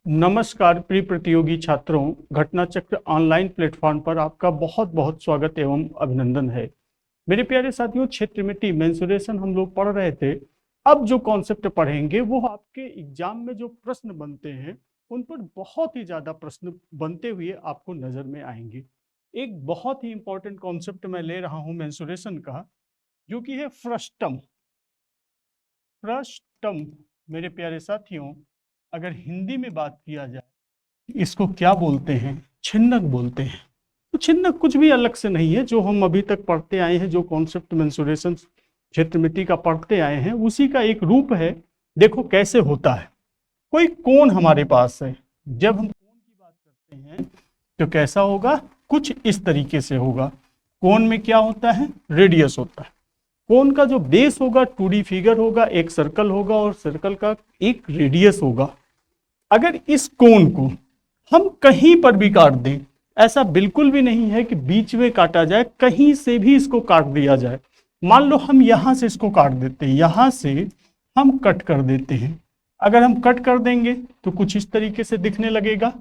नमस्कार प्रिय प्रतियोगी छात्रों, घटना चक्र ऑनलाइन प्लेटफॉर्म पर आपका बहुत बहुत स्वागत एवं अभिनंदन है। मेरे प्यारे साथियों, क्षेत्र मिट्टी मेंसुरेशन हम लोग पढ़ रहे थे। अब जो कॉन्सेप्ट पढ़ेंगे वो आपके एग्जाम में जो प्रश्न बनते हैं उन पर बहुत ही ज़्यादा प्रश्न बनते हुए आपको नज़र में आएंगे। एक बहुत ही इंपॉर्टेंट कॉन्सेप्ट मैं ले रहा हूँ मेंसुरेशन का, जो कि है फ्रस्टम। फ्रस्टम मेरे प्यारे साथियों, अगर हिंदी में बात किया जाए इसको क्या बोलते हैं? छिन्नक बोलते हैं। तो छिन्नक कुछ भी अलग से नहीं है, जो हम अभी तक पढ़ते आए हैं, जो कॉन्सेप्ट मेंसुरेशन क्षेत्र मिट्टी का पढ़ते आए हैं उसी का एक रूप है। देखो कैसे होता है। कोई कोण हमारे पास है, जब हम कोण की बात करते हैं तो कैसा होगा? कुछ इस तरीके से होगा। कोण में क्या होता है? रेडियस होता है। कोण का जो बेस होगा 2D फिगर होगा, एक सर्कल होगा और सर्कल का एक रेडियस होगा। अगर इस कोण को हम कहीं पर भी काट दें, ऐसा बिल्कुल भी नहीं है कि बीच में काटा जाए, कहीं से भी इसको काट दिया जाए। मान लो हम यहां से इसको काट देते हैं, यहां से हम कट कर देते हैं। अगर हम कट कर देंगे तो कुछ इस तरीके से दिखने लगेगा।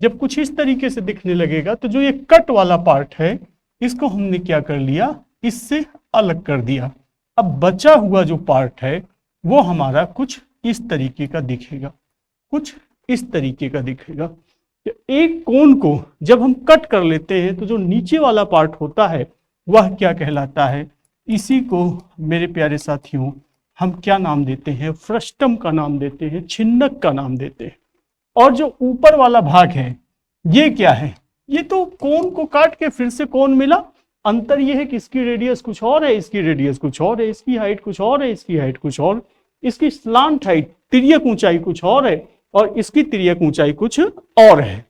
जब कुछ इस तरीके से दिखने लगेगा तो जो ये कट वाला पार्ट है इसको हमने क्या कर लिया? इससे अलग कर दिया। अब बचा हुआ जो पार्ट है वो हमारा कुछ इस तरीके का दिखेगा, कुछ इस तरीके का दिखेगा। तो एक कोण को जब हम कट कर लेते हैं तो जो नीचे वाला पार्ट होता है वह क्या कहलाता है? इसी को मेरे प्यारे साथियों हम क्या नाम देते हैं? फ्रस्टम का नाम देते हैं, छिन्नक का नाम देते हैं। और जो ऊपर वाला भाग है ये क्या है? ये तो कोण को काट के फिर से कोण मिला। अंतर ये है कि इसकी रेडियस कुछ और है, इसकी रेडियस कुछ और है, इसकी हाइट कुछ और है, इसकी हाइट कुछ और, इसकी स्लांट हाइट तिर्यक ऊंचाई कुछ और है और इसकी तिर्यक ऊंचाई कुछ और है।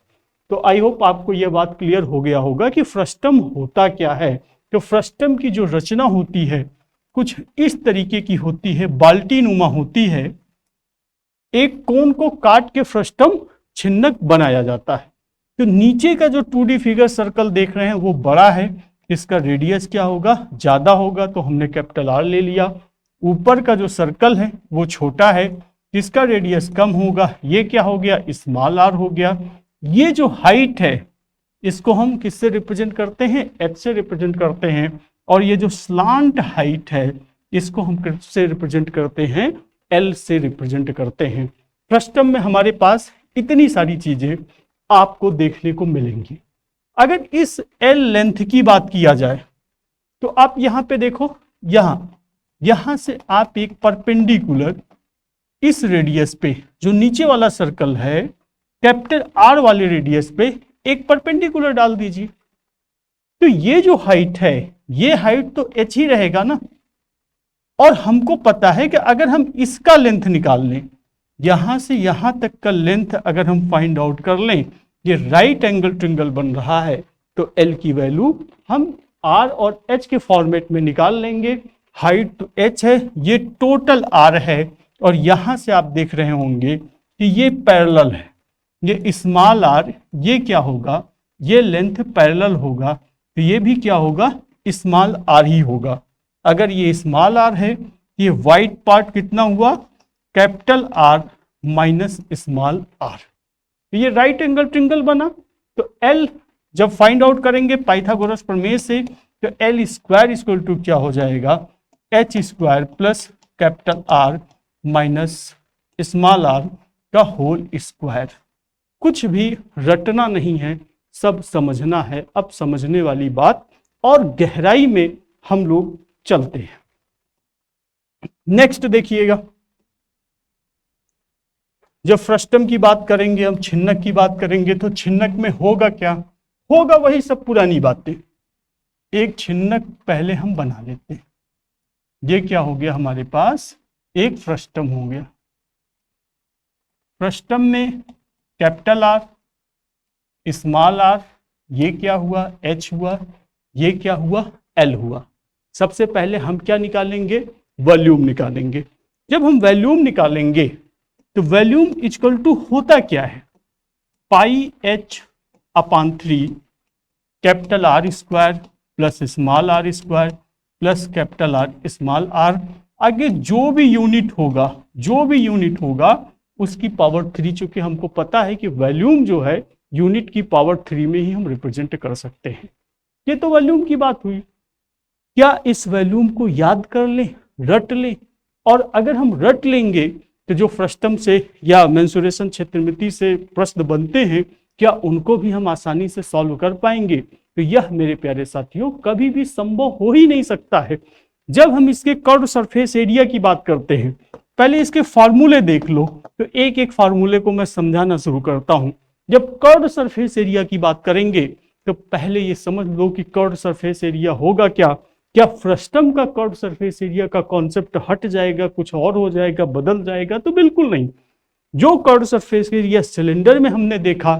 तो आई होप आपको यह बात क्लियर हो गया होगा कि फ्रस्टम होता क्या है। तो फ्रस्टम की जो रचना होती है कुछ इस तरीके की होती है, बाल्टी नुमा होती है। एक कोण को काट के फ्रस्टम छिन्नक बनाया जाता है। तो नीचे का जो 2D फिगर सर्कल देख रहे हैं वो बड़ा है, इसका रेडियस क्या होगा? ज्यादा होगा, तो हमने कैपिटल R ले लिया। ऊपर का जो सर्कल है वो छोटा है, इसका रेडियस कम होगा, ये क्या हो गया? स्मॉल r हो गया। ये जो हाइट है इसको हम किससे रिप्रेजेंट करते हैं? h से रिप्रेजेंट करते हैं। और ये जो स्लांट हाइट है इसको हम किससे रिप्रेजेंट करते हैं? L से रिप्रेजेंट करते हैं। फ्रस्टम में हमारे पास इतनी सारी चीजें आपको देखने को मिलेंगी। अगर इस L लेंथ की बात किया जाए तो आप यहां पे देखो, यहां से आप एक परपेंडिकुलर इस रेडियस पे, जो नीचे वाला सर्कल है, कैपिटल R वाले रेडियस पे एक परपेंडिकुलर डाल दीजिए। तो ये जो हाइट है ये हाइट तो h ही रहेगा ना। और हमको पता है कि अगर हम इसका लेंथ निकाल लें, यहां से यहां तक का लेंथ अगर हम फाइंड आउट कर लें, ये राइट एंगल ट्रिंगल बन रहा है, तो L की वैल्यू हम R और H के फॉर्मेट में निकाल लेंगे। हाइट तो H है, ये टोटल R है, और यहां से आप देख रहे होंगे कि ये पैरेलल है, ये स्मॉल r, ये क्या होगा? ये लेंथ पैरेलल होगा, तो ये भी क्या होगा? स्मॉल r ही होगा। अगर ये स्मॉल r है, ये वाइट पार्ट कितना हुआ? Capital R minus small r। ये राइट एंगल ट्रिंगल बना। तो L जब फाइंड आउट करेंगे पाइथागोरस प्रमेय से, तो L स्क्वायर इक्वल टू क्या हो जाएगा? H square plus capital R minus small r का होल स्क्वायर। कुछ भी रटना नहीं है, सब समझना है। अब समझने वाली बात और गहराई में हम लोग चलते हैं। नेक्स्ट देखिएगा, जब फ्रस्टम की बात करेंगे, हम छिन्नक की बात करेंगे, तो छिन्नक में होगा क्या? होगा वही सब पुरानी बातें। एक छिन्नक पहले हम बना लेते हैं। ये क्या हो गया हमारे पास? एक फ्रस्टम हो गया। फ्रस्टम में कैपिटल R, स्मॉल r, ये क्या हुआ? H हुआ, ये क्या हुआ? L हुआ। सबसे पहले हम क्या निकालेंगे? वॉल्यूम निकालेंगे। जब हम वॉल्यूम निकालेंगे तो वॉल्यूम इक्वल टू होता क्या है? पाई H upon 3 capital R square plus small r square plus capital R small r। आगे जो भी यूनिट होगा उसकी पावर 3, चूंकि हमको पता है कि वॉल्यूम जो है यूनिट की पावर 3 में ही हम रिप्रेजेंट कर सकते हैं। ये तो वॉल्यूम की बात हुई। क्या इस वॉल्यूम को याद कर लें, रट लें? और अगर हम रट लेंगे तो जो फ्रस्टम से या मेंसुरेशन क्षेत्रमिति से प्रश्न बनते हैं, क्या उनको भी हम आसानी से सॉल्व कर पाएंगे? तो यह मेरे प्यारे साथियों कभी भी संभव हो ही नहीं सकता है। जब हम इसके कर्व सरफेस एरिया की बात करते हैं, पहले इसके फार्मूले देख लो। तो एक एक फार्मूले को मैं समझाना शुरू करता हूं। जब कर्व सरफेस एरिया की बात करेंगे तो पहले ये समझ लो कि कर्व सरफेस एरिया होगा क्या। क्या फ्रस्टम का कर्व सरफेस एरिया का कॉन्सेप्ट हट जाएगा, कुछ और हो जाएगा, बदल जाएगा? तो बिल्कुल नहीं। जो कर्व सरफेस एरिया सिलेंडर में हमने देखा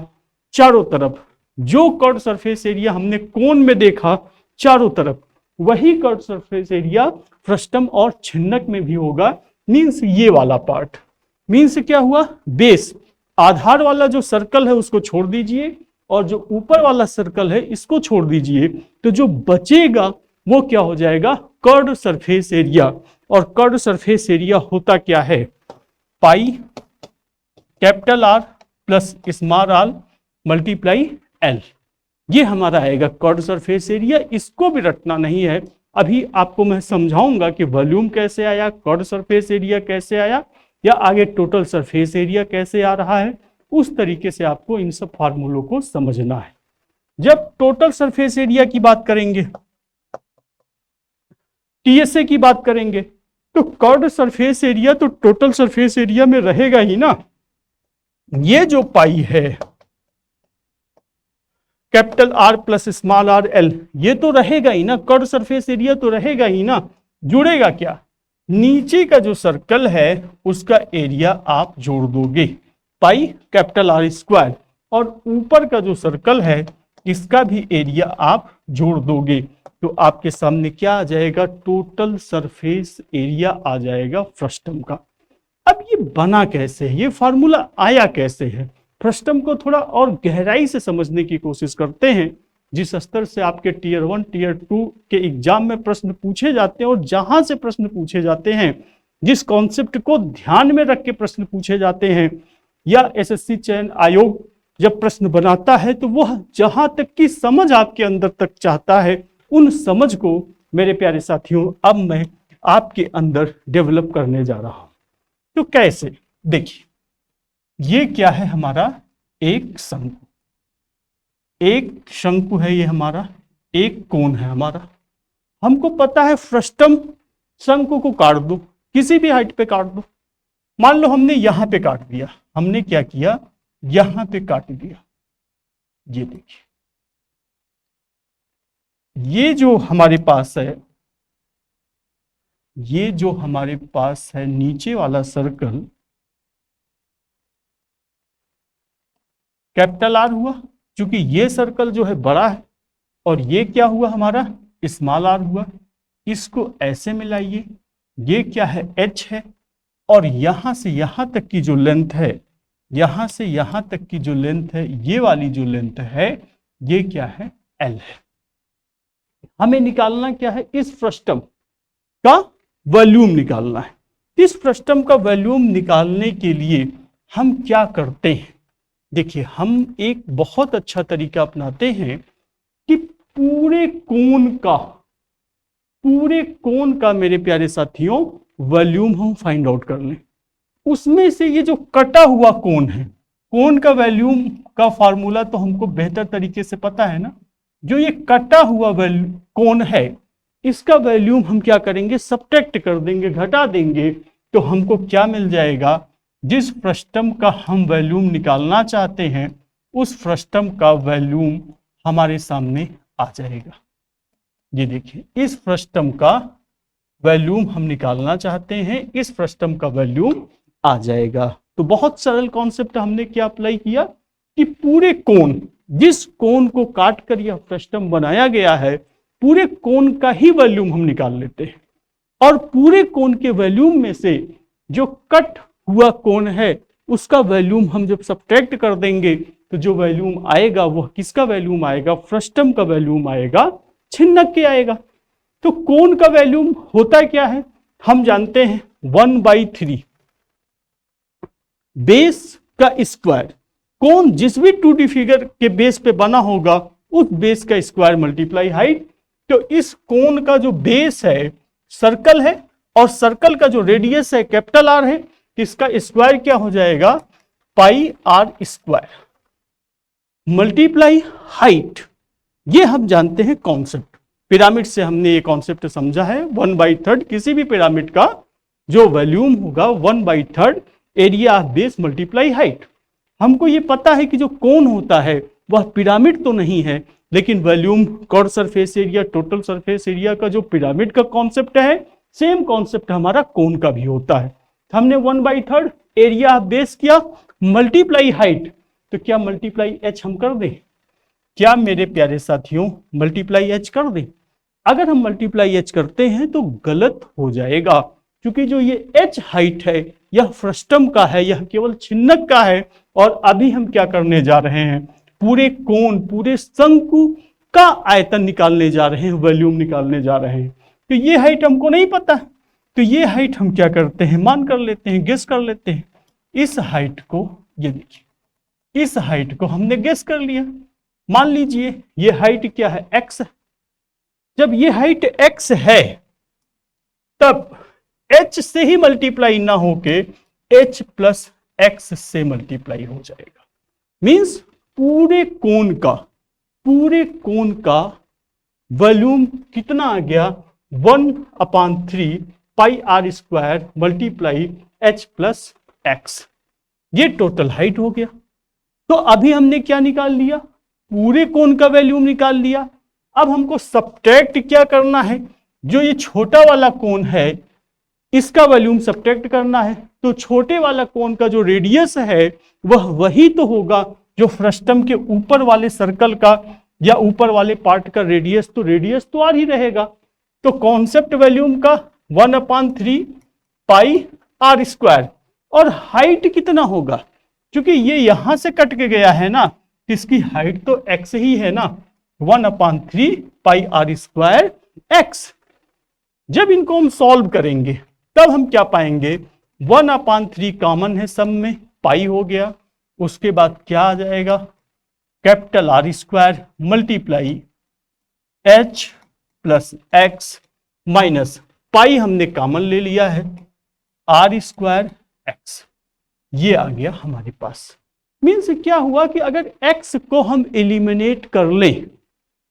चारों तरफ, जो कर्व सरफेस एरिया हमने कोन में देखा चारों तरफ, वही कर्व सरफेस एरिया फ्रस्टम और छिन्नक में भी होगा। मीन्स ये वाला पार्ट, मीन्स क्या हुआ, बेस आधार वाला जो सर्कल है उसको छोड़ दीजिए और जो ऊपर वाला सर्कल है इसको छोड़ दीजिए, तो जो बचेगा वो क्या हो जाएगा, कर्व सरफेस एरिया। और कर्व सरफेस एरिया होता क्या है, pi capital R plus small are multiply L, ये हमारा आएगा कर्व सरफेस एरिया। इसको भी रटना नहीं है, अभी आपको मैं समझाऊंगा कि वॉल्यूम कैसे आया, कर्व सरफेस एरिया कैसे आया, या आगे टोटल सरफेस एरिया कैसे आ रहा है। उस तरीके से आपको इन सब फार्मूलों को समझना है। जब टोटल सरफेस एरिया की बात करेंगे, टीएसए की बात करेंगे, तो कर्व सरफेस एरिया तो टोटल सरफेस एरिया में रहेगा ही ना। ये जो पाई है capital R plus small are l, ये तो रहेगा ही ना, कर्व सरफेस एरिया तो रहेगा ही ना। जुड़ेगा क्या, नीचे का जो सर्कल है उसका एरिया आप जोड़ दोगे, पाई कैपिटल आर स्क्वायर, और ऊपर का जो सर्कल है इसका भी एरिया आप जोड़ दोगे, तो आपके सामने क्या आ जाएगा, टोटल सरफेस एरिया आ जाएगा फ्रस्टम का। अब ये बना कैसे है, ये फार्मूला आया कैसे है, फ्रस्टम को थोड़ा और गहराई से समझने की कोशिश करते हैं। जिस स्तर से आपके टीयर 1 टीयर 2 के एग्जाम में प्रश्न पूछे जाते हैं, और जहां से प्रश्न पूछे जाते हैं, जिस कॉन्सेप्ट को ध्यान में रख के प्रश्न पूछे जाते हैं, या एसएससी चयन आयोग जब प्रश्न बनाता है तो वह जहां तक की समझ आपके अंदर तक चाहता है, उन समझ को मेरे प्यारे साथियों अब मैं आपके अंदर डेवलप करने जा रहा हूं। तो कैसे, देखिए ये क्या है, हमारा एक शंकु, एक शंकु है ये हमारा, एक कोण है हमारा। हमको पता है फ्रस्टम शंकु को काट दो, किसी भी हाइट पे काट दो। मान लो हमने यहां पे काट दिया, हमने क्या किया, यहां पे काट दिया। ये देखिए, ये जो हमारे पास है, ये जो हमारे पास है नीचे वाला सर्कल कैपिटल आर हुआ, क्योंकि ये सर्कल जो है बड़ा है, और ये क्या हुआ हमारा, स्मॉल आर हुआ। इसको ऐसे मिलाइए, ये क्या है, एच है, और यहां से यहां तक की जो लेंथ है, यहां से यहां तक की जो लेंथ है, ये वाली जो लेंथ है, ये क्या है, एल है। हमें निकालना क्या है, इस फ्रस्टम का वॉल्यूम निकालना है। इस फ्रस्टम का वॉल्यूम निकालने के लिए हम क्या करते हैं, देखिए हम एक बहुत अच्छा तरीका अपनाते हैं कि पूरे कोण का मेरे प्यारे साथियों वॉल्यूम हम फाइंड आउट कर लें। उसमें से ये जो कटा हुआ कोण है, कोण का वॉल्यूम का फार्मूला तो हमको बेहतर तरीके से पता है ना। जो ये कटा हुआ कोण है, इसका वॉल्यूम हम क्या करेंगे, सब्ट्रैक्ट कर देंगे, घटा देंगे, तो हमको क्या मिल जाएगा, जिस फ्रस्टम का हम वॉल्यूम निकालना चाहते हैं उस फ्रस्टम का वॉल्यूम हमारे सामने आ जाएगा। ये देखिए, इस फ्रस्टम का वॉल्यूम हम निकालना चाहते हैं, इस फ्रस्टम का वॉल्यूम आ जाएगा। तो बहुत सरल कॉन्सेप्ट हमने क्या अप्लाई किया कि पूरे कोण, जिस कोण को काट कर यह फ्रस्टम बनाया गया है, पूरे कोण का ही वॉल्यूम हम निकाल लेते हैं, और पूरे कोण के वॉल्यूम में से जो कट हुआ कोण है उसका वॉल्यूम हम जब सब्ट्रैक्ट कर देंगे तो जो वॉल्यूम आएगा वह किसका वॉल्यूम आएगा, फ्रस्टम का वॉल्यूम आएगा, छिन्नक के आएगा। तो कोण का वॉल्यूम होता क्या है, हम जानते हैं 1/3, बेस का स्क्वायर, कोण जिस भी 2D फिगर के बेस पे बना होगा उस बेस का स्क्वायर मल्टीप्लाई हाइट। तो इस कोण का जो बेस है सर्कल है और सर्कल का जो रेडियस है कैपिटल आर है, इसका स्क्वायर क्या हो जाएगा, पाई आर स्क्वायर मल्टीप्लाई हाइट। ये हम जानते हैं कॉन्सेप्ट, पिरामिड से हमने ये कॉन्सेप्ट समझा है। 1/3 किसी भी पिरामिड का जो वॉल्यूम होगा 1/3 area of base multiply height. हमको ये पता है कि जो कोण होता है वह पिरामिड तो नहीं है, लेकिन volume, curved surface area, total surface area का जो पिरामिड का कॉन्सेप्ट है, सेम कॉन्सेप्ट हमारा कोण का भी होता है। हमने 1/3 एरिया ऑफ बेस किया मल्टीप्लाई हाइट, तो क्या मल्टीप्लाई एच हम कर दें? क्या मेरे प्यारे साथियों मल्टीप्लाई एच कर दें? अगर हम मल्टीप्लाई एच करते हैं तो गलत हो जाएगा, क्योंकि जो ये एच हाइट है यह फ्रस्टम का है, यह केवल छिन्नक का है। और अभी हम क्या करने जा रहे हैं, पूरे कोण, पूरे शंकु का आयतन निकालने जा रहे हैं, वॉल्यूम निकालने जा रहे हैं। तो ये हाइट हमको नहीं पता, तो ये हाइट हम क्या करते हैं, मान कर लेते हैं, गेस कर लेते हैं। इस हाइट को, ये देखिए, इस हाइट को हमने गेस कर लिया। मान लीजिए ये हाइट क्या है, एक्स है। जब ये हाइट एक्स है तब एच से ही मल्टीप्लाई ना होके एच प्लस एक्स से मल्टीप्लाई हो जाएगा। मींस पूरे कोण का वॉल्यूम कितना आ गया, 1/3 pi r square multiply h plus x. ये टोटल हाइट हो गया। तो अभी हमने क्या निकाल लिया, पूरे कोण का वॉल्यूम निकाल लिया। अब हमको सब्ट्रैक्ट क्या करना है, जो ये छोटा वाला कोण है इसका वॉल्यूम सब्ट्रैक्ट करना है। तो छोटे वाला कोण का जो रेडियस है वह वही तो होगा जो फ्रस्टम के ऊपर वाले सर्कल का या ऊपर वाले पार्ट का रेडियस तो आर ही रहेगा। तो कॉन्सेप्ट वॉल्यूम का 1/3 पाई आर स्क्वायर। और हाइट कितना होगा, क्योंकि ये यहां से कट के गया है ना, इसकी हाइट तो एक्स ही है ना, 1/3 पाई आर स्क्वायर एक्स। जब इनको हम सॉल्व करेंगे तब हम क्या पाएंगे, 1/3 कॉमन है सब में, पाई हो गया। उसके बाद क्या आ जाएगा, capital R square multiply h plus x minus pi हमने कॉमन ले लिया है, आर स्क्वायर एक्स। ये आ गया हमारे पास। मीन्स क्या हुआ कि अगर x को हम एलिमिनेट कर लें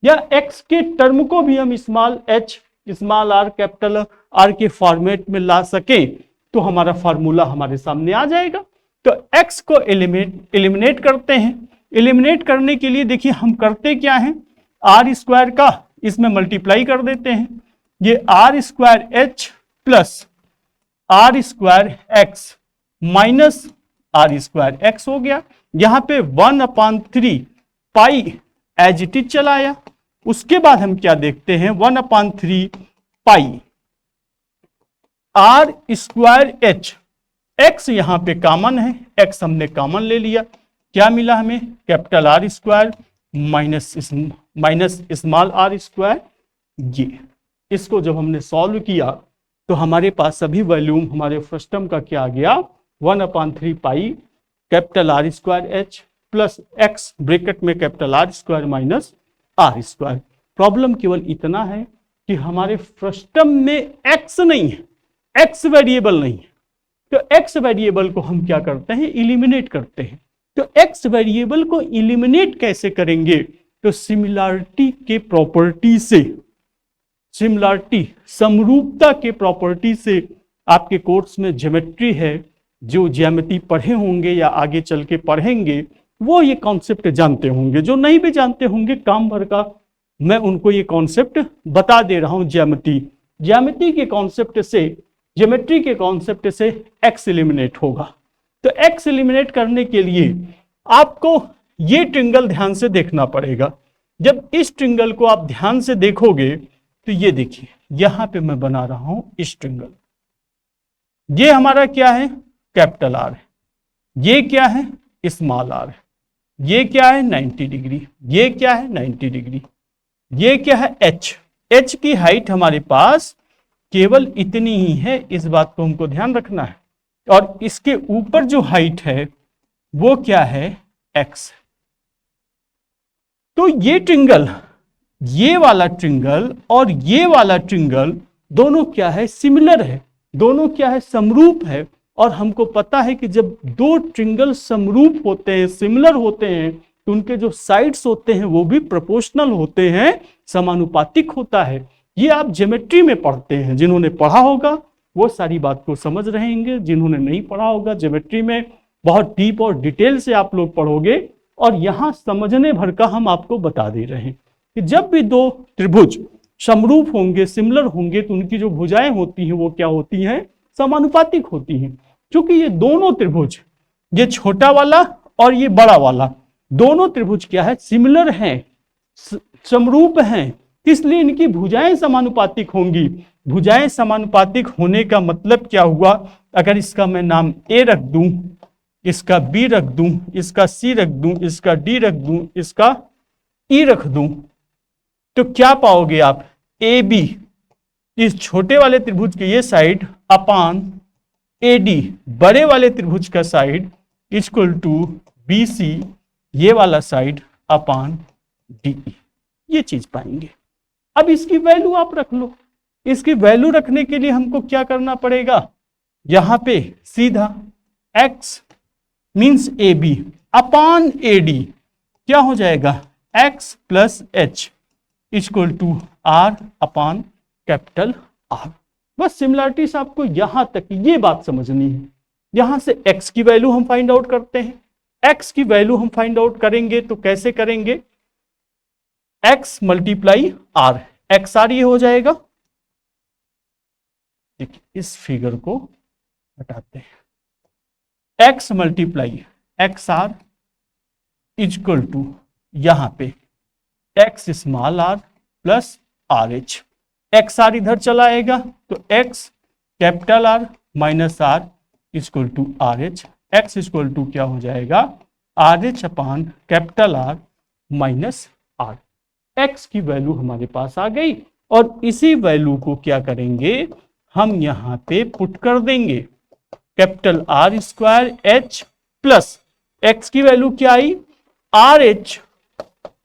या x के टर्म को भी हम small h small r capital R के फॉर्मेट में ला सके तो हमारा फार्मूला हमारे सामने आ जाएगा। तो x को एलिमिनेट करते हैं। एलिमिनेट करने के लिए देखिए हम करते क्या हैं, आर स्क्वायर का इसमें मल्टीप्लाई कर देते हैं। ये R square H plus R square X minus are square X हो गया। यहां पे 1/3 पाई एज इट इज चलाया। उसके बाद हम क्या देखते हैं, 1/3 pi r square H, x यहां पे कॉमन है, एक्स हमने कॉमन ले लिया। क्या मिला हमें, capital R square minus small are square. ये इसको जब हमने सॉल्व किया तो हमारे पास सभी वॉल्यूम हमारे फ्रस्टम का क्या आ गया, 1/3 pi capital R square H plus x bracket में capital R square minus are square. Problem केवल इतना है कि हमारे फ्रस्टम में एक्स नहीं है, एक्स वेरिएबल नहीं है। तो एक्स वेरिएबल को हम क्या करते हैं, इलिमिनेट करते हैं। तो एक्स वेरिएबल को इलिमिनेट कैसे करेंगे, तो सिमिलरिटी के प्रॉपर्टी से, सिमिलरिटी समरूपता के प्रॉपर्टी से। आपके कोर्स में ज्योमेट्री है, जो ज्यामिति पढ़े होंगे या आगे चल के पढ़ेंगे वो ये कॉन्सेप्ट जानते होंगे। जो नहीं भी जानते होंगे काम भर का मैं उनको ये कॉन्सेप्ट बता दे रहा हूं। ज्यामिति के कॉन्सेप्ट से, ज्योमेट्री के कॉन्सेप्ट से एक्स एलिमिनेट होगा। तो एक्स एलिमिनेट करने के लिए आपको ये ट्रिंगल ध्यान से देखना पड़ेगा। जब इस ट्रिंगल को आप ध्यान से देखोगे तो ये देखिए यहां पे मैं बना रहा हूं इस ट्रिंगल, ये हमारा क्या है, कैपिटल आर है, ये क्या है, स्मॉल आर है, ये क्या है 90 डिग्री, ये क्या है 90 डिग्री, ये क्या है एच। एच की हाइट हमारे पास केवल इतनी ही है, इस बात को हमको ध्यान रखना है। और इसके ऊपर जो हाइट है वो क्या है, x। तो ये ट्रिंगल, ये वाला ट्रिंगल और ये वाला ट्रिंगल दोनों क्या है, सिमिलर है, दोनों क्या है, समरूप है। और हमको पता है कि जब दो ट्रिंगल समरूप होते हैं, सिमिलर होते हैं, तो उनके जो साइड्स होते हैं वो भी प्रोपोर्शनल होते हैं, समानुपातिक होता है। ये आप ज्योमेट्री में पढ़ते हैं, जिन्होंने पढ़ा होगा वो सारी बात को समझ रहेंगे, जिन्होंने नहीं पढ़ा होगा ज्योमेट्री में बहुत डीप और डिटेल से आप लोग पढ़ोगे। और यहां समझने भर का हम आपको बता दे रहे हैं कि जब भी दो त्रिभुज समरूप होंगे, सिमिलर होंगे, तो उनकी जो भुजाएं होती हैं वो क्या होती हैं, समानुपातिक होती हैं। क्योंकि ये दोनों त्रिभुज, ये छोटा वाला और ये बड़ा वाला, दोनों त्रिभुज क्या है, सिमिलर हैं, समरूप हैं, इसलिए इनकी भुजाएं समानुपातिक होंगी। भुजाएं समानुपातिक होने का मतलब क्या हुआ, अगर इसका मैं नाम ए रख दूं, इसका बी रख दूं, इसका सी रख दूं, इसका डी रख दूं, इसका ई रख दूं, तो क्या पाओगे आप, ए बी इस छोटे वाले त्रिभुज के ये साइड अपान ए डी बड़े वाले त्रिभुज का side equal to B C ये वाला साइड अपान डी, ये चीज पाएंगे। अब इसकी वैल्यू आप रख लो। इसकी वैल्यू रखने के लिए हमको क्या करना पड़ेगा, यहां पे सीधा x means A B upon A D क्या हो जाएगा, x plus H equal to R upon capital R. बस सिमिलरिटी से आपको यहां तक ये बात समझनी है। यहां से x की वैल्यू हम फाइंड आउट करते हैं। x की वैल्यू हम फाइंड आउट करेंगे तो कैसे करेंगे, x multiply R, X R ये हो जाएगा। देखिए इस फिगर को हटाते हैं, x multiply X R equal to यहां पे x small r plus are H. X R इधर चला आएगा तो x capital R minus R equal to R H. X equal to क्या हो जाएगा, R H upon capital R minus R. X की वैल्यू हमारे पास आ गई और इसी वैल्यू को क्या करेंगे, हम यहां पे पुट कर देंगे, capital R square H plus x की वैल्यू क्या आई, r h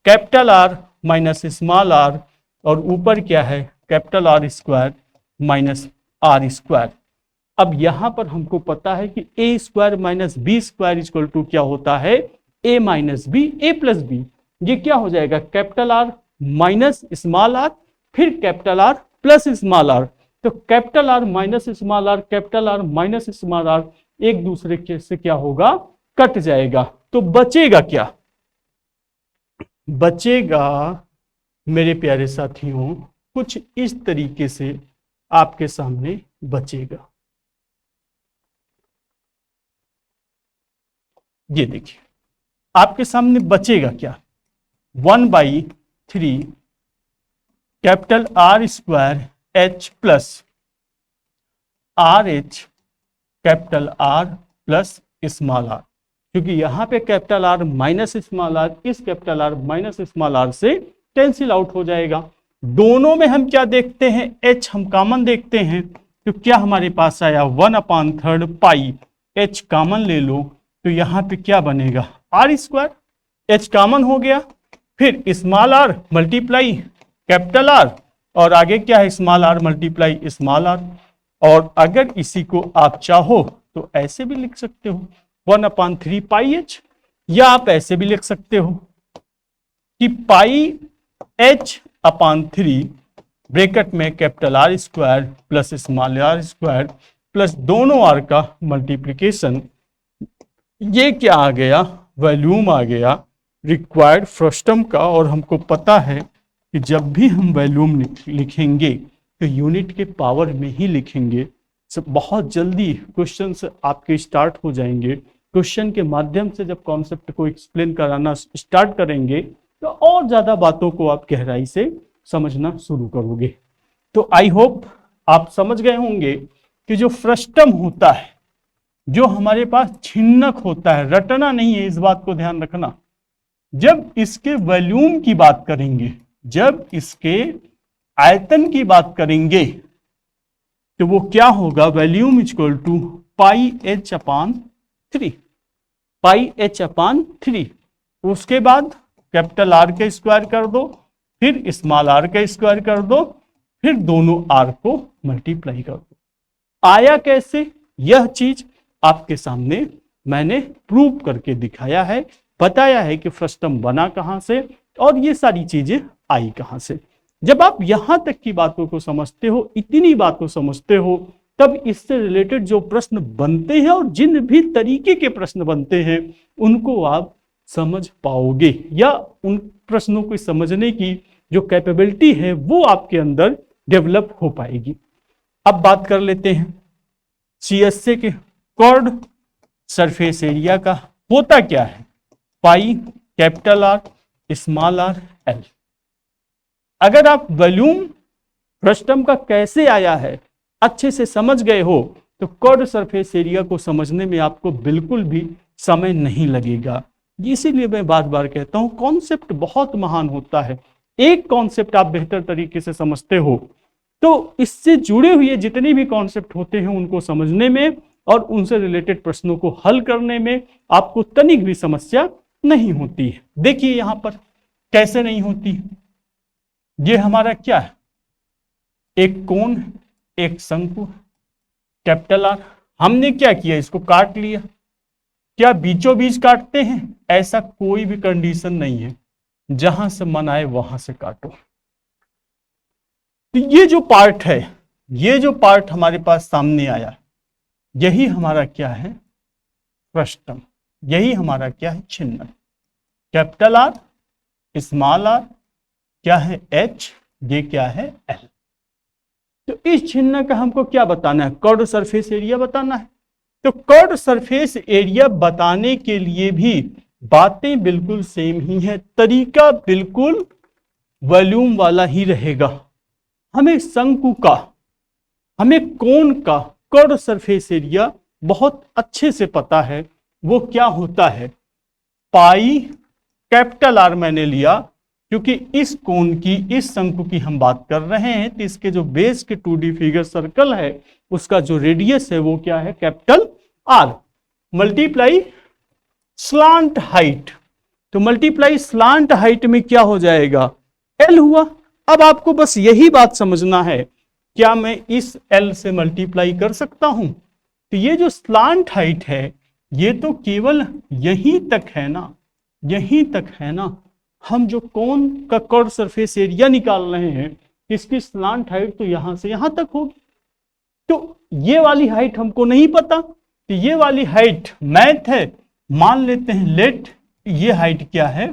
capital R minus small r, और ऊपर क्या है, capital R square minus are square. अब यहां पर हमको पता है कि a square minus b square equal to क्या होता है, a minus b, a plus b. ये क्या हो जाएगा, capital R minus small r फिर capital R plus small r. तो capital R minus small r, capital R minus small r एक दूसरे के से क्या होगा, कट जाएगा। तो बचेगा क्या, बचेगा मेरे प्यारे साथियों कुछ इस तरीके से आपके सामने बचेगा। ये देखिए आपके सामने बचेगा क्या, 1/3 capital R square H plus are h capital R plus small r. क्योंकि यहां पे capital R minus small r इस capital R minus small r से कैंसिल आउट हो जाएगा। दोनों में हम क्या देखते हैं, h हम कॉमन देखते हैं, तो क्या हमारे पास आया 1/3 पाई, h कॉमन ले लो तो यहां पे क्या बनेगा, आर स्क्वायर, h कॉमन हो गया, फिर small are multiply capital R, और आगे क्या है, small are multiply small r. और अगर इसी को आप चाहो तो ऐसे भी लिख सकते हो 1/3 पाई एच, या आप ऐसे भी लिख सकते हो कि पाई एच अपान 3 ब्रैकेट में capital R square plus small are square plus दोनों आर का मल्टीप्लिकेशन। ये क्या आ गया, वॉल्यूम आ गया रिक्वायर्ड फ्रस्टम का। और हमको पता है कि जब भी हम वॉल्यूम लिखेंगे तो यूनिट के पावर में ही लिखेंगे। बहुत जल्दी क्वेश्चन आपके स्टार्ट हो जाएंगे। क्वेश्चन के माध्यम से जब कॉन्सेप्ट को एक्सप्लेन कराना स्टार्ट करेंगे तो और ज्यादा बातों को आप गहराई से समझना शुरू करोगे। तो आई होप आप समझ गए होंगे कि जो फ्रस्टम होता है, जो हमारे पास छिन्नक होता है, रटना नहीं है, इस बात को ध्यान रखना। जब इसके वॉल्यूम की बात करेंगे, जब इसके आयतन की बात करेंगे तो वो क्या होगा, volume equal to pi H upon 3, pi H upon 3। उसके बाद कैपिटल आर का स्क्वायर कर दो, फिर स्मॉल आर का स्क्वायर कर दो, फिर दोनों आर को मल्टीप्लाई कर दो। आया कैसे? यह चीज आपके सामने मैंने प्रूव करके दिखाया है, बताया है कि फ्रस्टम बना कहां से और ये सारी चीजें आई कहां से। जब आप यहां तक की बातों को समझते हो, इतनी बातों समझते हो, तब इससे रिलेटेड जो प्रश्न बनते हैं और जिन भी तरीके के प्रश्न बनते हैं उनको आप समझ पाओगे, या उन प्रश्नों को समझने की जो कैपेबिलिटी है वो आपके अंदर डेवलप हो पाएगी। अब बात कर लेते हैं सीएसए के कॉर्ड सरफेस एरिया का। होता क्या है? Pi capital are small R L. अगर आप वॉल्यूम फ्रस्टम का कैसे आया है अच्छे से समझ गए हो तो कॉर्ड सरफेस एरिया को समझने में आपको बिल्कुल भी समय नहीं लगेगा। इसीलिए मैं बार बार कहता हूं कॉन्सेप्ट बहुत महान होता है। एक कॉन्सेप्ट आप बेहतर तरीके से समझते हो तो इससे जुड़े हुए जितने भी कॉन्सेप्ट होते हैं उनको समझने में और उनसे रिलेटेड प्रश्नों को हल करने में आपको तनिक भी समस्या नहीं होती है। देखिए यहां पर कैसे नहीं होती। ये हमारा क्या है? एक कोण, एक शंकु, कैपिटल आर। हमने क्या किया? इसको काट लिया। क्या बीचों बीच काटते हैं? ऐसा कोई भी कंडीशन नहीं है, जहां से मन आए वहां से काटो। तो ये जो पार्ट है, ये जो पार्ट हमारे पास सामने आया, यही हमारा क्या है? फ्रस्टम। यही हमारा क्या है? छिन्नक। कैपिटल आर स्मॉल आर क्या है? एच। ये क्या है? एल। तो इस छिन्नक का हमको क्या बताना है? कॉर्ड सरफेस एरिया बताना है। तो कॉर्ड सरफेस एरिया बताने के लिए भी बातें बिल्कुल सेम ही है, तरीका बिल्कुल वॉल्यूम वाला ही रहेगा। हमें शंकु का, हमें कोण का कॉर्ड सरफेस एरिया बहुत अच्छे से पता है। वो क्या होता है? पाई कैपिटल आर मैंने लिया क्योंकि इस कोण की, इस शंकु की हम बात कर रहे हैं, तो इसके जो बेस के 2D फिगर सर्कल है उसका जो रेडियस है वो क्या है? Capital are multiply slant height. तो मल्टीप्लाई स्लांट हाइट में क्या हो जाएगा? एल हुआ। अब आपको बस यही बात समझना है, क्या मैं इस एल से मल्टीप्लाई कर सकता हूं? तो ये जो स्लांट हाइट है ये तो केवल यहीं तक है ना, यहीं तक है ना। हम जो कोण का कॉर्ड सरफेस एरिया निकाल रहे हैं इसकी स्लांट हाइट तो यहां से यहां तक होगी। तो ये वाली हाइट हमको नहीं पता, तो ये वाली हाइट मैथ है, मान लेते हैं लेट ये हाइट क्या है?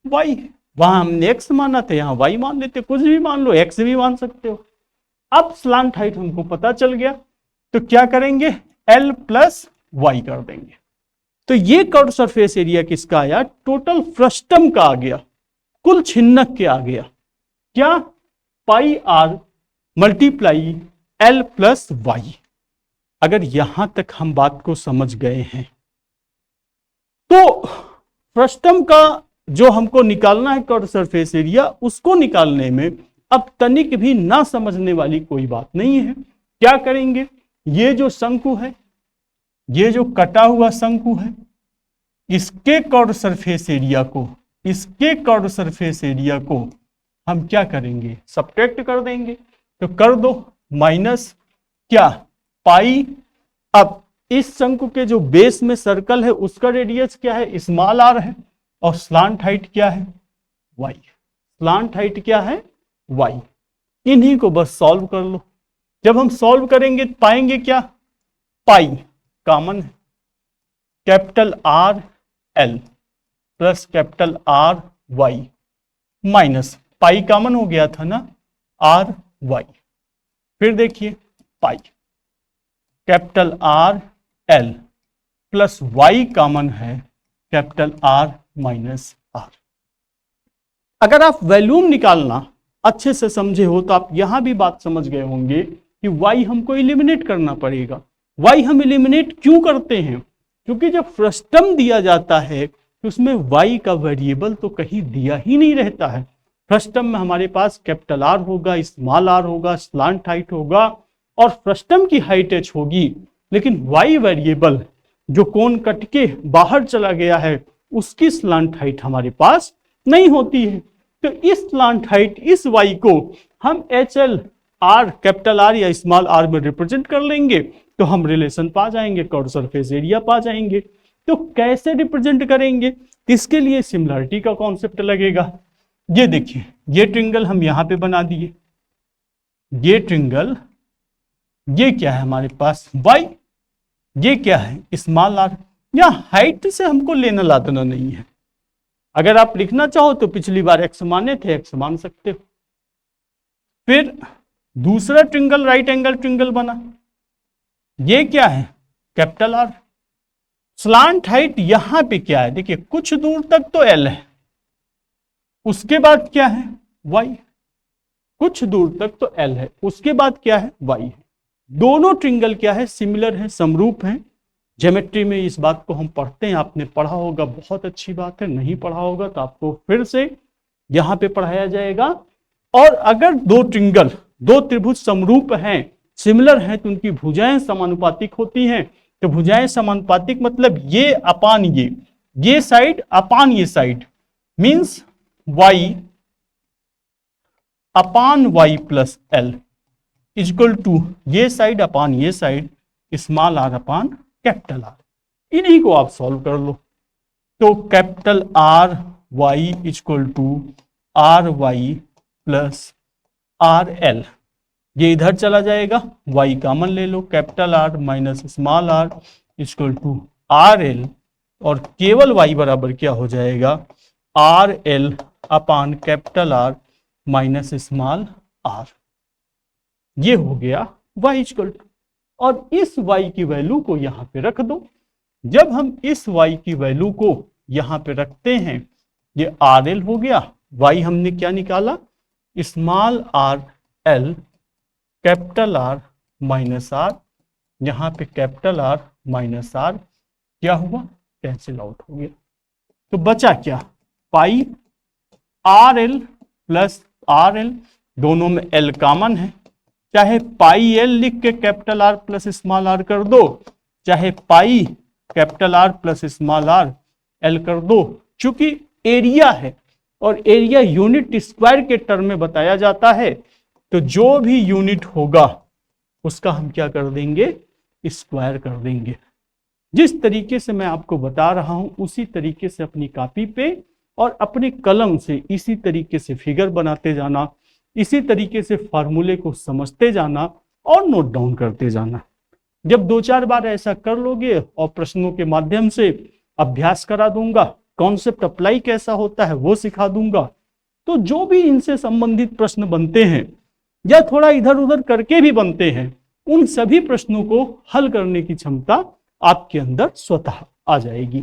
वाई। वहां हमने एक्स माना था, यहां वाई मान लेते, कुछ भी मान लो, एक्स भी मान सकते हो। अब स्लांट हाइट हमको पता चल गया तो क्या करेंगे? एल प्लस वाई कर देंगे। तो ये कॉर्ड सरफेस एरिया किसका आया? टोटल फ्रस्टम का आ गया, कुल छिन्नक के आ गया। क्या? Pi r multiply l plus y. अगर यहां तक हम बात को समझ गए हैं तो फ्रस्टम का जो हमको निकालना है कॉर्ड सरफेस एरिया, उसको निकालने में अब तनिक भी ना समझने वाली कोई बात नहीं है। क्या करेंगे? ये जो शंकु है, ये जो कटा हुआ शंकु है, इसके कॉर्ड सरफेस एरिया को, इसके कॉर्ड सरफेस एरिया को हम क्या करेंगे? सब्ट्रैक्ट कर देंगे। तो कर दो माइनस क्या? पाई। अब इस शंकु के जो बेस में सर्कल है उसका रेडियस क्या है? स्मॉल आर है। और स्लांट हाइट क्या है? वाई। स्लांट हाइट क्या है? वाई। इन्हीं को बस सॉल्व कर लो। जब हम सॉल्व करेंगे पाएंगे क्या? पाई कॉमन है, capital R L plus capital R Y minus pi common हो गया था ना, आर वाई। फिर देखिए pi capital R L plus Y common है, कैपिटल आर माइनस आर। अगर आप वॉल्यूम निकालना अच्छे से समझे हो तो आप यहां भी बात समझ गए होंगे कि वाई हमको एलिमिनेट करना पड़ेगा। वाई हम एलिमिनेट क्यों करते हैं? क्योंकि जब फ्रस्टम दिया जाता है तो उसमें वाई का वेरिएबल तो कहीं दिया ही नहीं रहता है। फ्रस्टम में हमारे पास कैपिटल आर होगा, स्मॉल आर होगा, स्लांट हाइट होगा और फ्रस्टम की हाइट एच होगी। लेकिन वाई वेरिएबल जो कोण कट के बाहर चला गया है उसकी स्लांट हाइट हमारे पास नहीं होती है। तो इस स्लांट हाइट इस वाई को हम H L R capital are या स्मॉल आर में रिप्रेजेंट कर लेंगे तो हम रिलेशन पा जाएंगे, कर्व सरफेस एरिया पा जाएंगे। तो कैसे रिप्रेजेंट करेंगे, इसके लिए सिमिलरिटी का कॉन्सेप्ट लगेगा। ये देखिए, ये ट्रिंगल हम यहां पे बना दिए, ये ट्रिंगल, ये क्या है हमारे पास y, ये क्या है स्मॉल r। या हाइट से हमको लेना लादना नहीं है, अगर आप लिखना चाहो तो पिछली बार x माने थे x मान सकते हो। फिर दूसरा ट्रिंगल राइट एंगल ट्रिंगल बना, ये क्या है कैपिटल R। स्लांट हाइट यहां पे क्या है, देखिए कुछ दूर तक तो L है, उसके बाद क्या है y, कुछ दूर तक तो L है, उसके बाद क्या है y है। दोनों ट्रिंगल क्या है सिमिलर है, समरूप है। ज्योमेट्री में इस बात को हम पढ़ते हैं, आपने पढ़ा होगा, बहुत अच्छी बात है, नहीं पढ़ा होगा तो आपको फिर से यहां पे पढ़ाया जाएगा। और अगर दो ट्रिंगल, दो त्रिभुज समरूप हैं, सिमिलर हैं, तो उनकी भुजाएं समानुपातिक होती हैं। तो भुजाएं समानुपातिक मतलब ये अपान ये साइड अपान ये side, means y upon y plus l equal to ये साइड अपान ये side small r upon capital R। इन्हीं को आप सॉल्व कर लो। तो capital R y equal to r y plus r l, ये इधर चला जाएगा, y कॉमन ले लो, capital R minus small r equal to r l, और केवल y बराबर क्या हो जाएगा r l upon capital R minus small r। ये हो गया y इक्वल टू, और इस y की वैल्यू को यहां पे रख दो। जब हम इस y की वैल्यू को यहां पे रखते हैं, ये आर एल हो गया, y हमने क्या निकाला small r l capital R minus R, यहां पे कैपिटल R माइनस R क्या हुआ कैंसिल आउट हो गया। तो बचा क्या pi r L plus r l, दोनों में L कॉमन है, चाहे पाई एल लिख के capital R plus small r कर दो, चाहे पाई capital R plus small r L कर दो। चूंकि एरिया है और एरिया यूनिट स्क्वायर के टर्म में बताया जाता है, तो जो भी यूनिट होगा उसका हम क्या कर देंगे स्क्वायर कर देंगे। जिस तरीके से मैं आपको बता रहा हूं उसी तरीके से अपनी कॉपी पे और अपने कलम से इसी तरीके से फिगर बनाते जाना, इसी तरीके से फार्मूले को समझते जाना और नोट डाउन करते जाना। जब 2-4 बार ऐसा कर लोगे और प्रश्नों के माध्यम से अभ्यास करा दूंगा, कॉन्सेप्ट अप्लाई कैसा होता है वो सिखा दूंगा, तो जो भी इनसे संबंधित प्रश्न बनते हैं या थोड़ा इधर उधर करके भी बनते हैं, उन सभी प्रश्नों को हल करने की क्षमता आपके अंदर स्वतः आ जाएगी।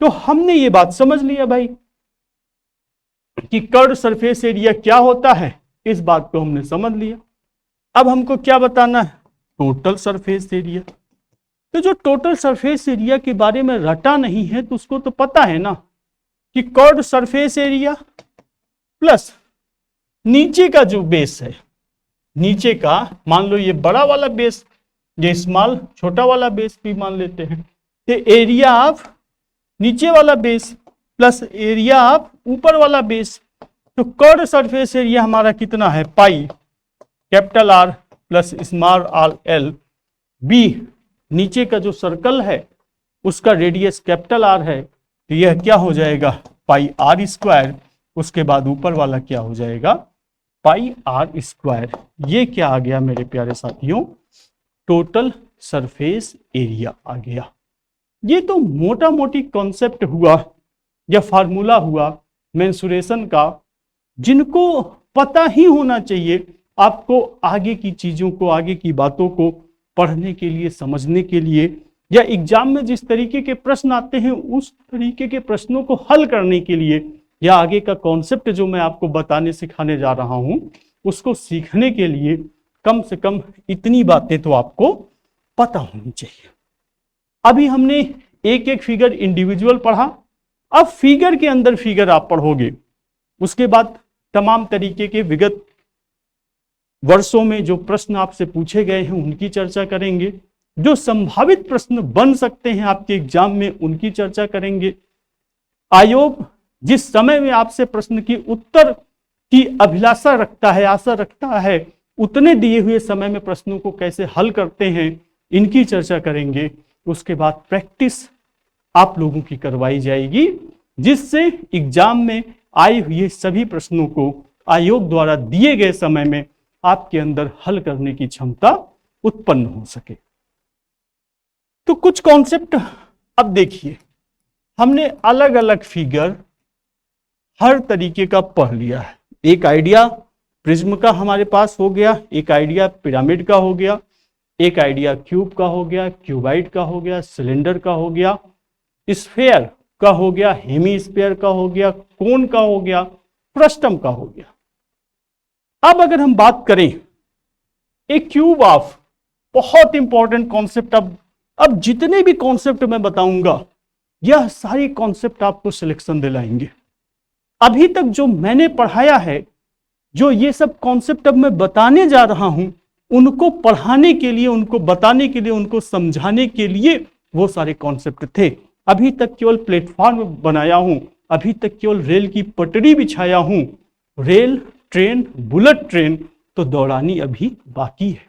तो हमने ये बात समझ लिया भाई कि कर्व सरफेस एरिया क्या होता है, इस बात को हमने समझ लिया। अब हमको क्या बताना है टोटल सरफेस एरिया। तो जो टोटल सरफेस एरिया के बारे में रटा नहीं है तो उसको तो पता है ना कि कर्व सरफेस एरिया प्लस नीचे का जो बेस है, नीचे का मान लो ये बड़ा वाला बेस, ये स्मॉल छोटा वाला बेस भी मान लेते हैं, तो एरिया ऑफ नीचे वाला बेस प्लस एरिया ऑफ ऊपर वाला बेस। तो कर्व सरफेस एरिया हमारा कितना है pi capital R plus small r l, B नीचे का जो सर्कल है उसका रेडियस कैपिटल R है, तो यह क्या हो जाएगा पाई r स्क्वायर, उसके बाद ऊपर वाला क्या हो जाएगा पाई r स्क्वायर। ये क्या आ गया मेरे प्यारे साथियों टोटल सरफेस एरिया आ गया। ये तो मोटा मोटी कॉन्सेप्ट हुआ या फार्मूला हुआ मेंसुरेशन का, जिनको पता ही होना चाहिए आपको आगे की चीजों को, आगे की बातों को पढ़ने के लिए, समझने के लिए, या एग्जाम में जिस तरीके के प्रश्न आते हैं उस तरीके के प्रश्नों को हल करने के लिए, या आगे का कॉन्सेप्ट जो मैं आपको बताने सिखाने जा रहा हूं उसको सीखने के लिए कम से कम इतनी बातें तो आपको पता होनी चाहिए। अभी हमने एक एक फिगर इंडिविजुअल पढ़ा, अब फिगर के अंदर फिगर आप पढ़ोगे, उसके बाद तमाम तरीके के विगत वर्षों में जो प्रश्न आपसे पूछे गए हैं उनकी चर्चा करेंगे, जो संभावित प्रश्न बन सकते हैं आपके एग्जाम में उनकी चर्चा करेंगे। आयोग जिस समय में आपसे प्रश्न की उत्तर की अभिलाषा रखता है, आशा रखता है, उतने दिए हुए समय में प्रश्नों को कैसे हल करते हैं इनकी चर्चा करेंगे। उसके बाद प्रैक्टिस आप लोगों की करवाई जाएगी, जिससे एग्जाम में आए हुए सभी प्रश्नों को आयोग द्वारा दिए गए समय में आपके अंदर हल करने की क्षमता उत्पन्न हो सके। तो कुछ कॉन्सेप्ट अब देखिए, हमने अलग अलग फिगर हर तरीके का पढ़ लिया है। एक आइडिया प्रिज्म का हमारे पास हो गया, एक आइडिया पिरामिड का हो गया, एक आइडिया क्यूब का हो गया, क्यूबाइड का हो गया, सिलेंडर का हो गया, स्फेयर का हो गया, हेमी स्फेयर का हो गया, कोन का हो गया, फ्रस्टम का हो गया। अब अगर हम बात करें एक क्यूब ऑफ, बहुत इंपॉर्टेंट कॉन्सेप्ट। अब जितने भी कॉन्सेप्ट मैं बताऊंगा यह सारी कॉन्सेप्ट आपको सिलेक्शन दिलाएंगे। अभी तक जो मैंने पढ़ाया है, जो ये सब कॉन्सेप्ट अब मैं बताने जा रहा हूं, उनको पढ़ाने के लिए, उनको बताने के लिए, उनको समझाने के लिए वो सारे कॉन्सेप्ट थे। अभी तक केवल प्लेटफॉर्म बनाया हूं, अभी तक केवल रेल की पटरी बिछाया हूं। रेल, ट्रेन, बुलेट ट्रेन तो दौड़ानी अभी बाकी है।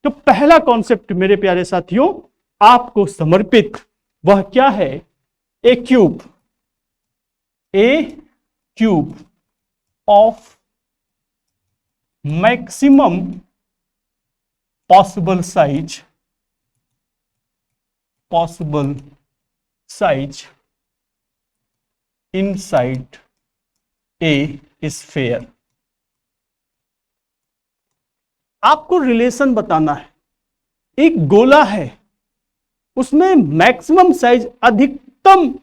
तो पहला कॉन्सेप्ट मेरे प्यारे साथियों आपको समर्पित, वह क्या है? A cube of maximum possible size inside a sphere. आपको रिलेशन बताना है। एक गोला है, उसमें मैक्सिमम साइज, अधिकतम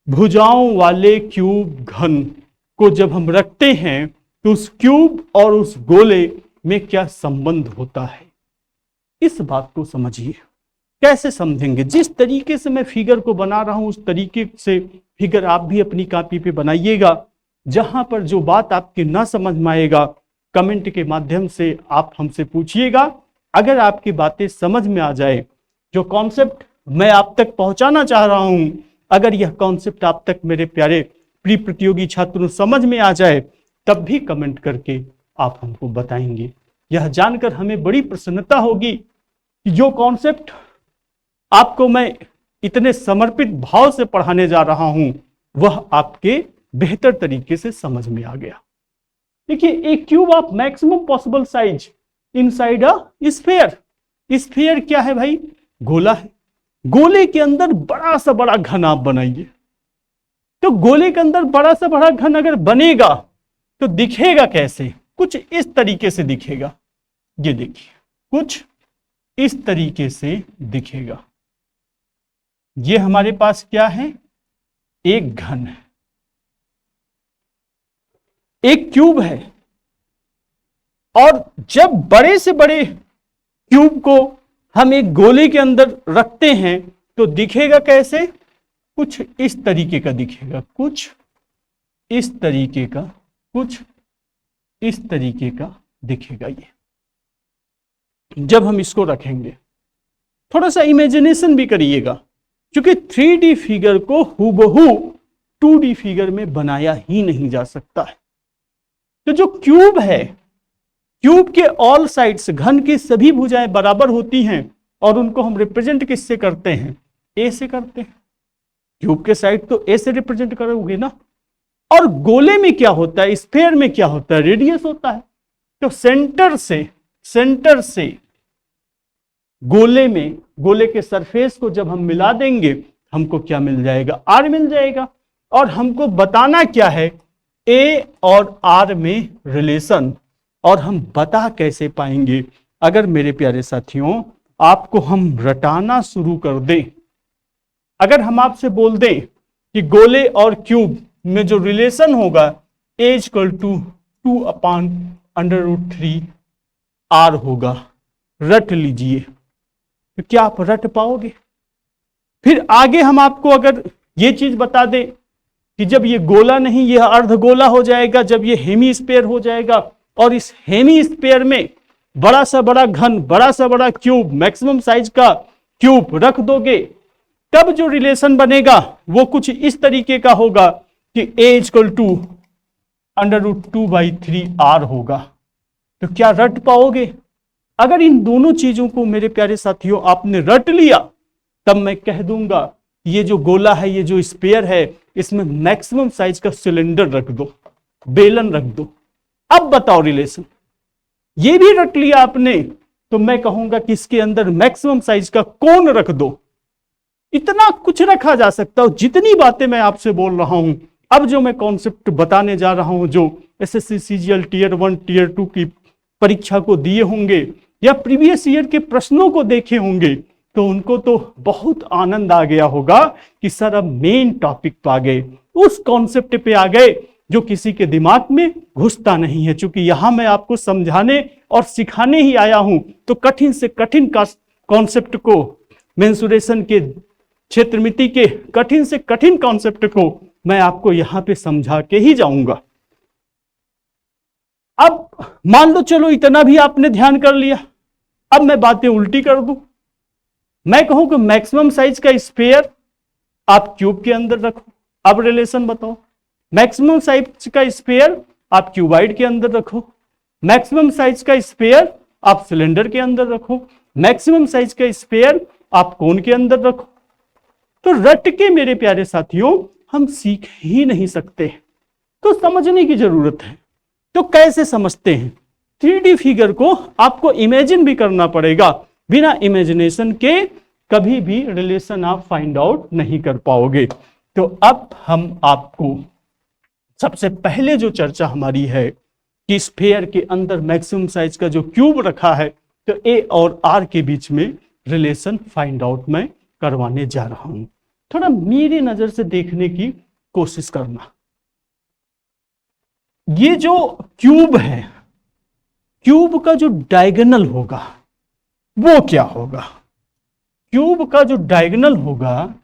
भुजाओं वाले क्यूब घन को जब हम रखते हैं तो उस क्यूब और उस गोले में क्या संबंध होता है, इस बात को समझिए। कैसे समझेंगे? जिस तरीके से मैं फिगर को बना रहा हूं उस तरीके से फिगर आप भी अपनी कॉपी पे बनाइएगा। जहां पर जो बात आपके ना समझ में आएगा, कमेंट के माध्यम से आप हमसे पूछिएगा। अगर आपकी बातें समझ में आ जाए, जो कॉन्सेप्ट मैं आप तक पहुंचाना चाह रहा हूं, अगर यह कॉन्सेप्ट आप तक मेरे प्यारे प्री प्रतियोगी छात्रों समझ में आ जाए, तब भी कमेंट करके आप हमको बताएंगे। यह जानकर हमें बड़ी प्रसन्नता होगी कि जो कॉन्सेप्ट आपको मैं इतने समर्पित भाव से पढ़ाने जा रहा हूं, वह आपके बेहतर तरीके से समझ में आ गया। देखिए, एक cube of maximum possible size inside a sphere. Sphere क्या है भाई? गोला है। गोले के अंदर बड़ा सा बड़ा घन आप बनाइए, तो गोले के अंदर बड़ा सा बड़ा घन अगर बनेगा तो दिखेगा कैसे? कुछ इस तरीके से दिखेगा। ये देखिए, कुछ इस तरीके से दिखेगा। ये हमारे पास क्या है? एक घन है, एक क्यूब है। और जब बड़े से बड़े क्यूब को हम एक गोले के अंदर रखते हैं तो दिखेगा कैसे? कुछ इस तरीके का दिखेगा, कुछ इस तरीके का, कुछ इस तरीके का दिखेगा। ये जब हम इसको रखेंगे, थोड़ा सा इमेजिनेशन भी करिएगा, क्योंकि 3D फिगर को हूबहू 2D फिगर में बनाया ही नहीं जा सकता है। तो जो क्यूब है, क्यूब के ऑल साइड्स, घन की सभी भुजाएं बराबर होती हैं, और उनको हम रिप्रेजेंट किससे करते हैं? ए से करते हैं। क्यूब के साइड तो ए से रिप्रेजेंट करोगे ना। और गोले में क्या होता है? स्फीयर में क्या होता है? रेडियस होता है। तो सेंटर से गोले में, गोले के सरफेस को जब हम मिला देंगे, हमको क्या मिल जाएगा? आर मिल जाएगा। और हमको बताना क्या है? ए और आर में रिलेशन। और हम बता कैसे पाएंगे? अगर मेरे प्यारे साथियों आपको हम रटाना शुरू कर दें, अगर हम आपसे बोल दें कि गोले और क्यूब में जो रिलेशन होगा A=2/√3 R होगा, रट लीजिए, तो क्या आप रट पाओगे? फिर आगे हम आपको अगर ये चीज बता दें कि जब ये गोला नहीं, यह अर्धगोला हो जाएगा, जब ये हेमी स्फीयर हो जाएगा, और इस हेमी स्फीयर में बड़ा सा बड़ा घन, बड़ा सा बड़ा क्यूब, मैक्सिमम साइज का क्यूब रख दोगे, तब जो रिलेशन बनेगा वो कुछ इस तरीके का होगा कि a इक्वल टू √2/3r होगा। तो क्या रट पाओगे? अगर इन दोनों चीजों को मेरे प्यारे साथियों आपने रट लिया, तब मैं कह दूंगा ये जो गोला है, ये जो स्फीयर है, इसमें मैक्सिमम साइज का सिलेंडर रख दो, बेलन रख दो। अब बताओ रिलेशन, ये भी रट लिया आपने, तो मैं कहूंगा कि इसके अंदर मैक्सिमम साइज का कोन रख दो। इतना कुछ रखा जा सकता हो। जितनी बातें मैं आपसे बोल रहा हूं, अब जो मैं कॉन्सेप्ट बताने जा रहा हूं, जो एसएससी सीजीएल टीयर 1 टीयर 2 की परीक्षा को दिए होंगे या प्रीवियस ईयर के प्रश्नों को देखे होंगे, तो उनको तो बहुत आनंद आ गया होगा कि सर अब मेन टॉपिक पे आ गए, उस कॉन्सेप्ट पे आ गए जो किसी के दिमाग में घुसता नहीं है। चूंकि यहां मैं आपको समझाने और सिखाने ही आया हूं, तो कठिन से कठिन कॉन्सेप्ट को, मेंसुरेशन के क्षेत्रमिति के कठिन से कठिन कॉन्सेप्ट को मैं आपको यहां पे समझा के ही जाऊंगा। अब मान लो चलो इतना भी आपने ध्यान कर लिया, अब मैं बातें उल्टी कर दूं। मैं कहूं कि मैक्सिमम साइज का स्फीयर आप क्यूब के अंदर रखो। अब रिलेशन बताओ, मैक्सिमम साइज का स्फीयर आप क्यूबाइड के अंदर रखो, मैक्सिमम साइज का स्फीयर आप सिलेंडर के अंदर रखो, मैक्सिमम साइज का स्फीयर आप कोन के अंदर रखो। तो रट के मेरे प्यारे साथियों हम सीख ही नहीं सकते, तो समझने की जरूरत है। तो कैसे समझते हैं? 3D फिगर को आपको इमेजिन भी करना पड़ेगा। बिना इमेजिनेशन के कभी भी रिलेशन आप फाइंड आउट नहीं कर पाओगे। तो अब हम आपको सबसे पहले जो चर्चा हमारी है कि स्फीयर के अंदर मैक्सिमम साइज का जो क्यूब रखा है, तो ए और आर के बीच में रिलेशन फाइंड आउट मैं करवाने जा रहा हूं। थोड़ा मेरी नजर से देखने की कोशिश करना। ये जो क्यूब है, क्यूब का जो डायगोनल होगा वो क्या होगा? क्यूब का जो डायगोनल होगा,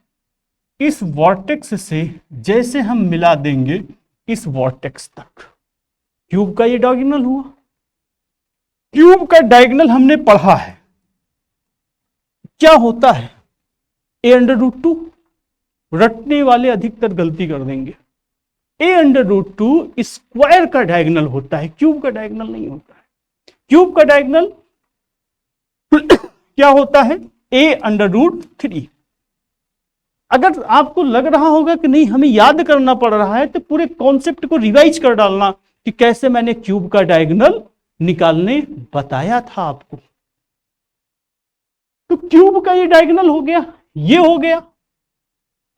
इस वर्टेक्स से जैसे हम मिला देंगे इस वर्टेक्स तक, क्यूब का ये डायगोनल हुआ। क्यूब का डायगोनल हमने पढ़ा है, क्या होता है? a√2। रटने वाले अधिकतर गलती कर देंगे। a√2 स्क्वायर का डायगोनल होता है, क्यूब का डायगोनल नहीं होता है। क्यूब का डायगोनल क्या होता है? a√3। अगर आपको लग रहा होगा कि नहीं हमें याद करना पड़ रहा है, तो पूरे कॉन्सेप्ट को रिवाइज कर डालना कि कैसे मैंने क्यूब का डायगोनल निकालने बताया था आपको। तो क्यूब का ये डायगोनल हो गया, ये हो गया।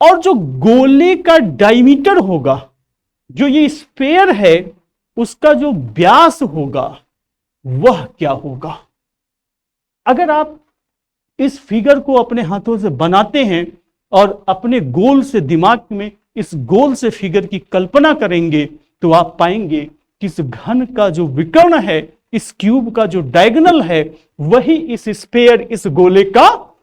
और जो गोले का डायमीटर होगा, जो ये स्फीयर है, उसका जो व्यास होगा वह क्या होगा? अगर आप इस फिगर को अपने हाथों से बनाते हैं और अपने गोल से दिमाग में इस गोल से फिगर की कल्पना करेंगे, तो आप पाएंगे कि इस घन का जो विकर्ण है, इस क्यूब का जो डायगोनल है, वही इस स्फीयर, इस गोले का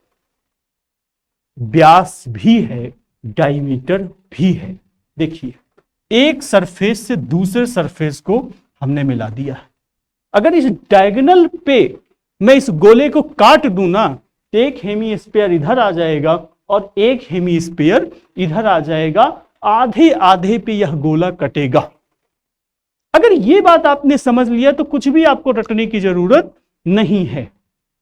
व्यास भी है, डायमीटर भी है। देखिए, एक सरफेस से दूसरे सरफेस को हमने मिला दिया। अगर इस डायगोनल पे मैं इस गोले को काट दूं ना, तो एक हेमीस्फीयर इधर आ जाएगा और एक हेमीस्फीयर इधर आ जाएगा। आधे आधे पे यह गोला कटेगा। अगर ये बात आपने समझ लिया तो कुछ भी आपको रटने की जरूरत नहीं है।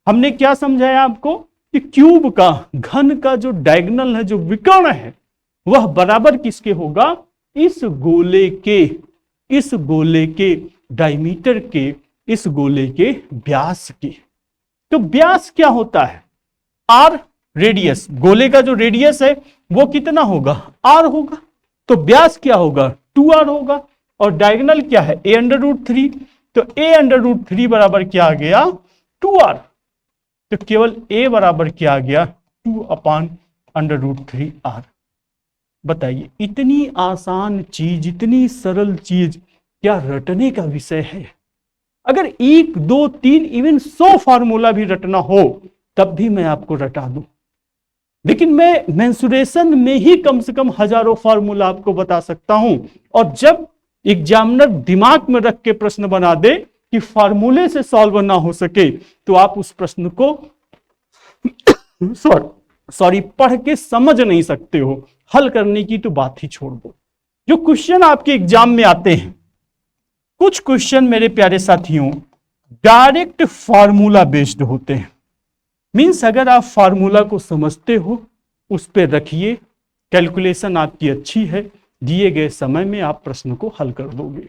हमने क्या समझाया आपको कि क्यूब का, घन का जो डायगोनल है, जो विकर्ण है, वह बराबर किसके होगा? इस गोले के डायमीटर के, इस गोले के व्यास के। तो व्यास क्या होता है? R, radius. गोले का जो रेडियस है वो कितना होगा? आर होगा। तो व्यास क्या होगा? 2r होगा। और डायगोनल क्या है? a√3। तो a√3 बराबर क्या आ गया? 2r। तो केवल a बराबर क्या आ गया? 2/√3r। बताइए, इतनी आसान चीज, इतनी सरल चीज क्या रटने का विषय है? अगर 1, 2, 3, इवन 100 फार्मूला भी रटना हो तब भी मैं आपको रटा दूं, लेकिन मैं मेंसुरेशन में ही कम से कम हजारों फार्मूला आपको बता सकता हूं। और जब एग्जामिनर दिमाग में रख के प्रश्न बना दे कि फार्मूले से सॉल्व ना हो सके तो आप उस प्रश्न को सॉरी पढ़ के समझ नहीं सकते हो। हल करने की तो बात ही छोड़ दो। जो क्वेश्चन आपके एग्जाम में आते हैं, कुछ क्वेश्चन मेरे प्यारे साथियों डायरेक्ट फार्मूला बेस्ड होते हैं। मींस अगर आप फार्मूला को समझते हो, उस पर रखिए, कैलकुलेशन आपकी अच्छी है, दिए गए समय में आप प्रश्न को हल कर दोगे।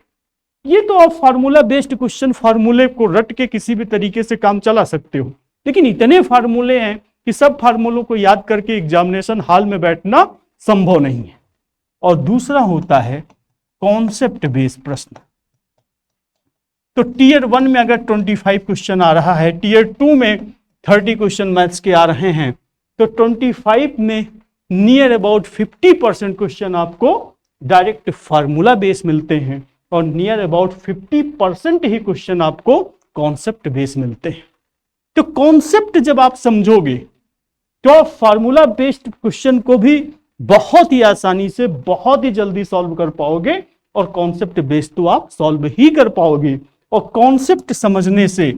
ये तो आप फार्मूला बेस्ड क्वेश्चन, फार्मूले को रट के किसी भी तरीके से काम चला सकते हो, लेकिन इतने फार्मूले हैं कि सब फार्मूलों को याद करके एग्जामिनेशन हॉल में बैठना संभव नहीं है। और दूसरा होता है कॉन्सेप्ट बेस्ड प्रश्न। तो टीयर 1 में अगर 25 क्वेश्चन आ रहा है, टीयर 2 में 30 क्वेश्चन मैथ्स के आ रहे हैं, तो 25 में नियर अबाउट 50% क्वेश्चन आपको डायरेक्ट फार्मूला बेस मिलते हैं और नियर अबाउट 50% ही क्वेश्चन आपको कॉन्सेप्ट बेस मिलते हैं। तो कॉन्सेप्ट जब आप समझोगे तो आप फार्मूला बेस्ड क्वेश्चन को भी बहुत ही आसानी से, बहुत ही जल्दी सॉल्व कर पाओगे और कॉन्सेप्ट बेस्ड तो आप सॉल्व ही कर पाओगे। और कॉन्सेप्ट समझने से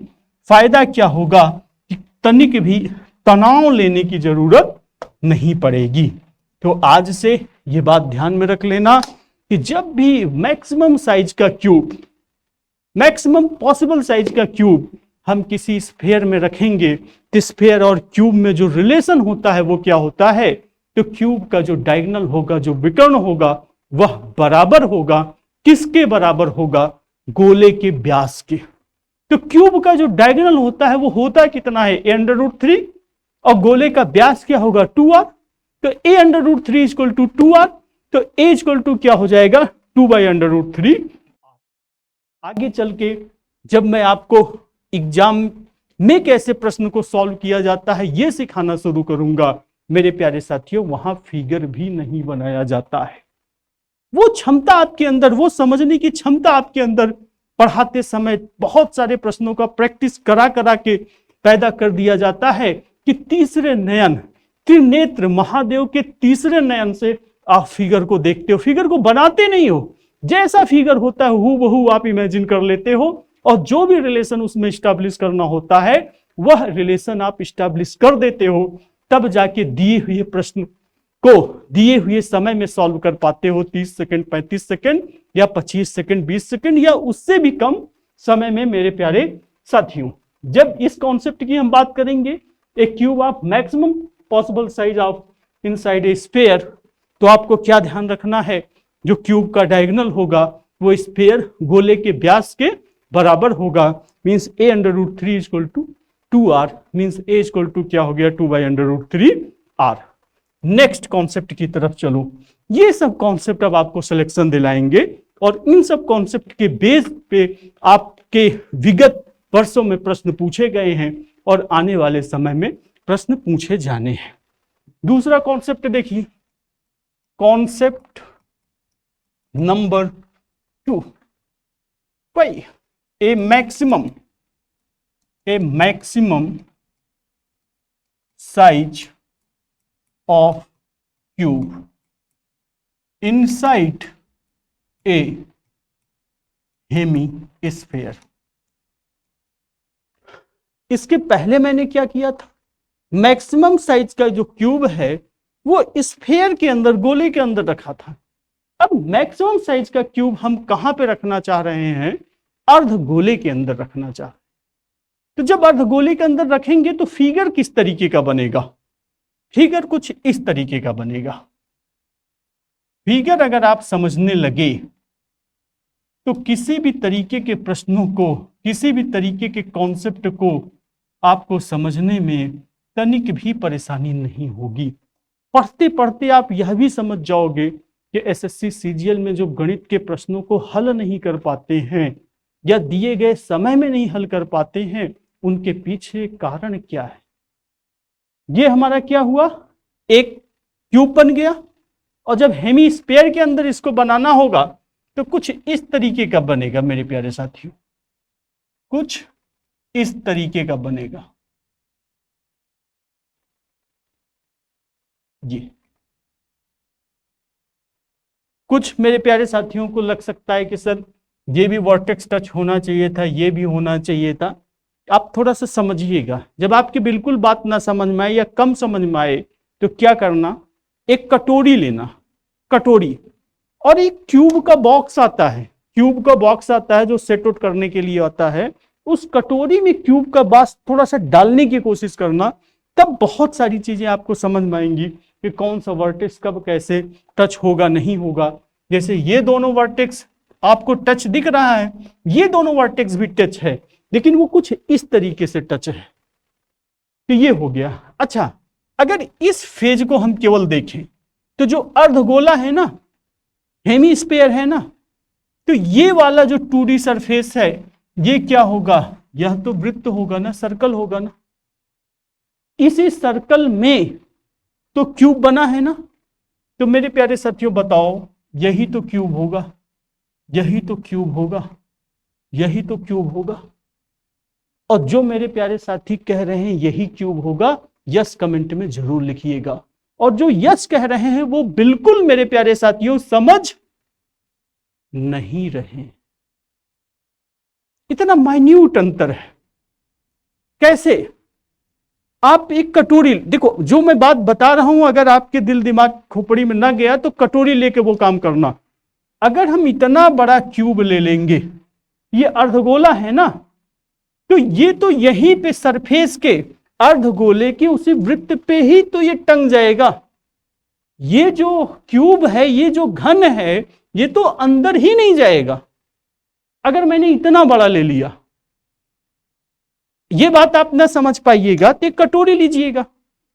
फायदा क्या होगा कि तनिक भी तनाव लेने की जरूरत नहीं पड़ेगी। तो आज से ये बात ध्यान में रख लेना कि जब भी मैक्सिमम साइज का क्यूब, मैक्सिमम पॉसिबल साइज का क्यूब हम किसी स्फीयर में रखेंगे, तो स्फीयर और क्यूब में जो रिलेशन होता है वो क्या होता है, तो क्यूब का जो डायगोनल होगा, जो विकर्ण होगा, वह बराबर होगा, किसके बराबर होगा, गोले के व्यास के। तो क्यूब का जो डायगोनल होता है वो होता कितना है, a√3, और गोले का व्यास क्या होगा, 2r। तो a√3 इक्वल टू 2r, तो a इक्वल टू क्या हो जाएगा, 2/√3। आगे चल के जब मैं आपको एग्जाम में कैसे प्रश्न को सॉल्व किया जाता है ये सिखाना शुरू करूंगा, मेरे प्यारे साथियों, वहां फिगर भी नहीं बनाया जाता है। वो क्षमता आपके अंदर, वो समझने की क्षमता आपके अंदर पढ़ाते समय बहुत सारे प्रश्नों का प्रैक्टिस करा करा के पैदा कर दिया जाता है कि तीसरे नयन, त्रिनेत्र महादेव के तीसरे नयन से आप फिगर को देखते हो, फिगर को बनाते नहीं हो। जैसा फिगर होता है हूबहू आप इमेजिन कर लेते हो और जो भी रिलेशन उसमें स्टैब्लिश करना होता है वह रिलेशन आप स्टैब्लिश कर देते हो, तब जाके दिए हुए प्रश्न को दिए हुए समय में सॉल्व कर पाते हो। 30 सेकंड, 35 सेकंड या 25 सेकंड, 20 सेकंड या उससे भी कम समय में। मेरे प्यारे साथियों, जब इस कॉन्सेप्ट की हम बात करेंगे, a cube of maximum possible size of inside a sphere, तो आपको क्या ध्यान रखना है, जो क्यूब का डायगोनल होगा वो स्फीयर गोले के व्यास के बराबर होगा। Means a√3 equal to 2r, means a equal to क्या हो गया, 2/√3r। नेक्स्ट कॉन्सेप्ट की तरफ चलो। ये सब कॉन्सेप्ट अब आपको सिलेक्शन दिलाएंगे और इन सब कॉन्सेप्ट के बेस पे आपके विगत वर्षों में प्रश्न पूछे गए हैं और आने वाले समय में प्रश्न पूछे जाने हैं। दूसरा कॉन्सेप्ट देखिए, कॉन्सेप्ट नंबर 2, भाई a maximum size of cube inside a hemisphere। इसके पहले मैंने क्या किया था, मैक्सिमम साइज का जो क्यूब है वो स्फीयर के अंदर, गोले के अंदर रखा था। अब मैक्सिमम साइज का क्यूब हम कहां पे रखना चाह रहे हैं, अर्धगोले के अंदर रखना चाह रहे हैं। तो जब अर्धगोले के अंदर रखेंगे तो फिगर किस तरीके का बनेगा, फिगर कुछ इस तरीके का बनेगा। फिगर अगर आप समझने लगे तो किसी भी तरीके के प्रश्नों को, किसी भी तरीके के कॉन्सेप्ट को आपको समझने में तनिक भी परेशानी नहीं होगी। पढ़ते पढ़ते आप यह भी समझ जाओगे कि एसएससी सीजीएल में जो गणित के प्रश्नों को हल नहीं कर पाते हैं या दिए गए समय में नहीं हल कर पाते हैं, उनके पीछे कारण क्या है। ये हमारा क्या हुआ, एक क्यूब बन गया और जब हेमीस्फीयर के अंदर इसको बनाना होगा तो कुछ इस तरीके का बनेगा मेरे प्यारे साथियों, कुछ इस तरीके का बनेगा। जी कुछ मेरे प्यारे साथियों को लग सकता है कि सर ये भी वर्टेक्स टच होना चाहिए था, ये भी होना चाहिए था। आप थोड़ा सा समझिएगा, जब आपकी बिल्कुल बात ना समझ में आए या कम समझ में आए तो क्या करना, एक कटोरी लेना, कटोरी, और एक क्यूब का बॉक्स आता है, क्यूब का बॉक्स आता है जो सेट आउट करने के लिए आता है, उस कटोरी में क्यूब का बॉक्स थोड़ा सा डालने की कोशिश करना, तब बहुत सारी चीजें आपको समझ में आएंगी कि कौन सा वर्टेक्स कब कैसे टच होगा नहीं होगा। जैसे ये दोनों वर्टेक्स आपको टच दिख रहा है, ये दोनों वर्टेक्स भी टच है, लेकिन वो कुछ इस तरीके से टच है, तो ये हो गया। अच्छा, अगर इस फेज को हम केवल देखें तो जो अर्धगोला है ना, हेमीस्फीयर है ना, तो ये वाला जो 2D सरफेस है ये क्या होगा, यह तो वृत्त होगा ना, सर्कल होगा ना। इसी सर्कल में तो क्यूब बना है ना, तो मेरे प्यारे साथियों बताओ, यही तो क्यूब होगा, यही तो क्यूब होगा, यही तो क्यूब होगा। और जो मेरे प्यारे साथी कह रहे हैं यही क्यूब होगा, यस कमेंट में जरूर लिखिएगा। और जो यस कह रहे हैं वो बिल्कुल मेरे प्यारे साथियों समझ नहीं रहे, इतना माइन्यूट अंतर है। कैसे, आप एक कटोरी देखो, जो मैं बात बता रहा हूं अगर आपके दिल दिमाग खोपड़ी में ना गया तो कटोरी लेके वो काम करना। अगर हम इतना बड़ा क्यूब ले लेंगे, ये अर्धगोला है ना, तो ये तो यहीं पे सरफेस के अर्धगोले के उसी वृत्त पे ही तो ये टंग जाएगा। ये जो क्यूब है, ये जो घन है, ये तो अंदर ही नहीं जाएगा। अगर मैंने इतना बड़ा ले लिया, ये बात आप ना समझ पाइएगा तो एक कटोरी लीजिएगा,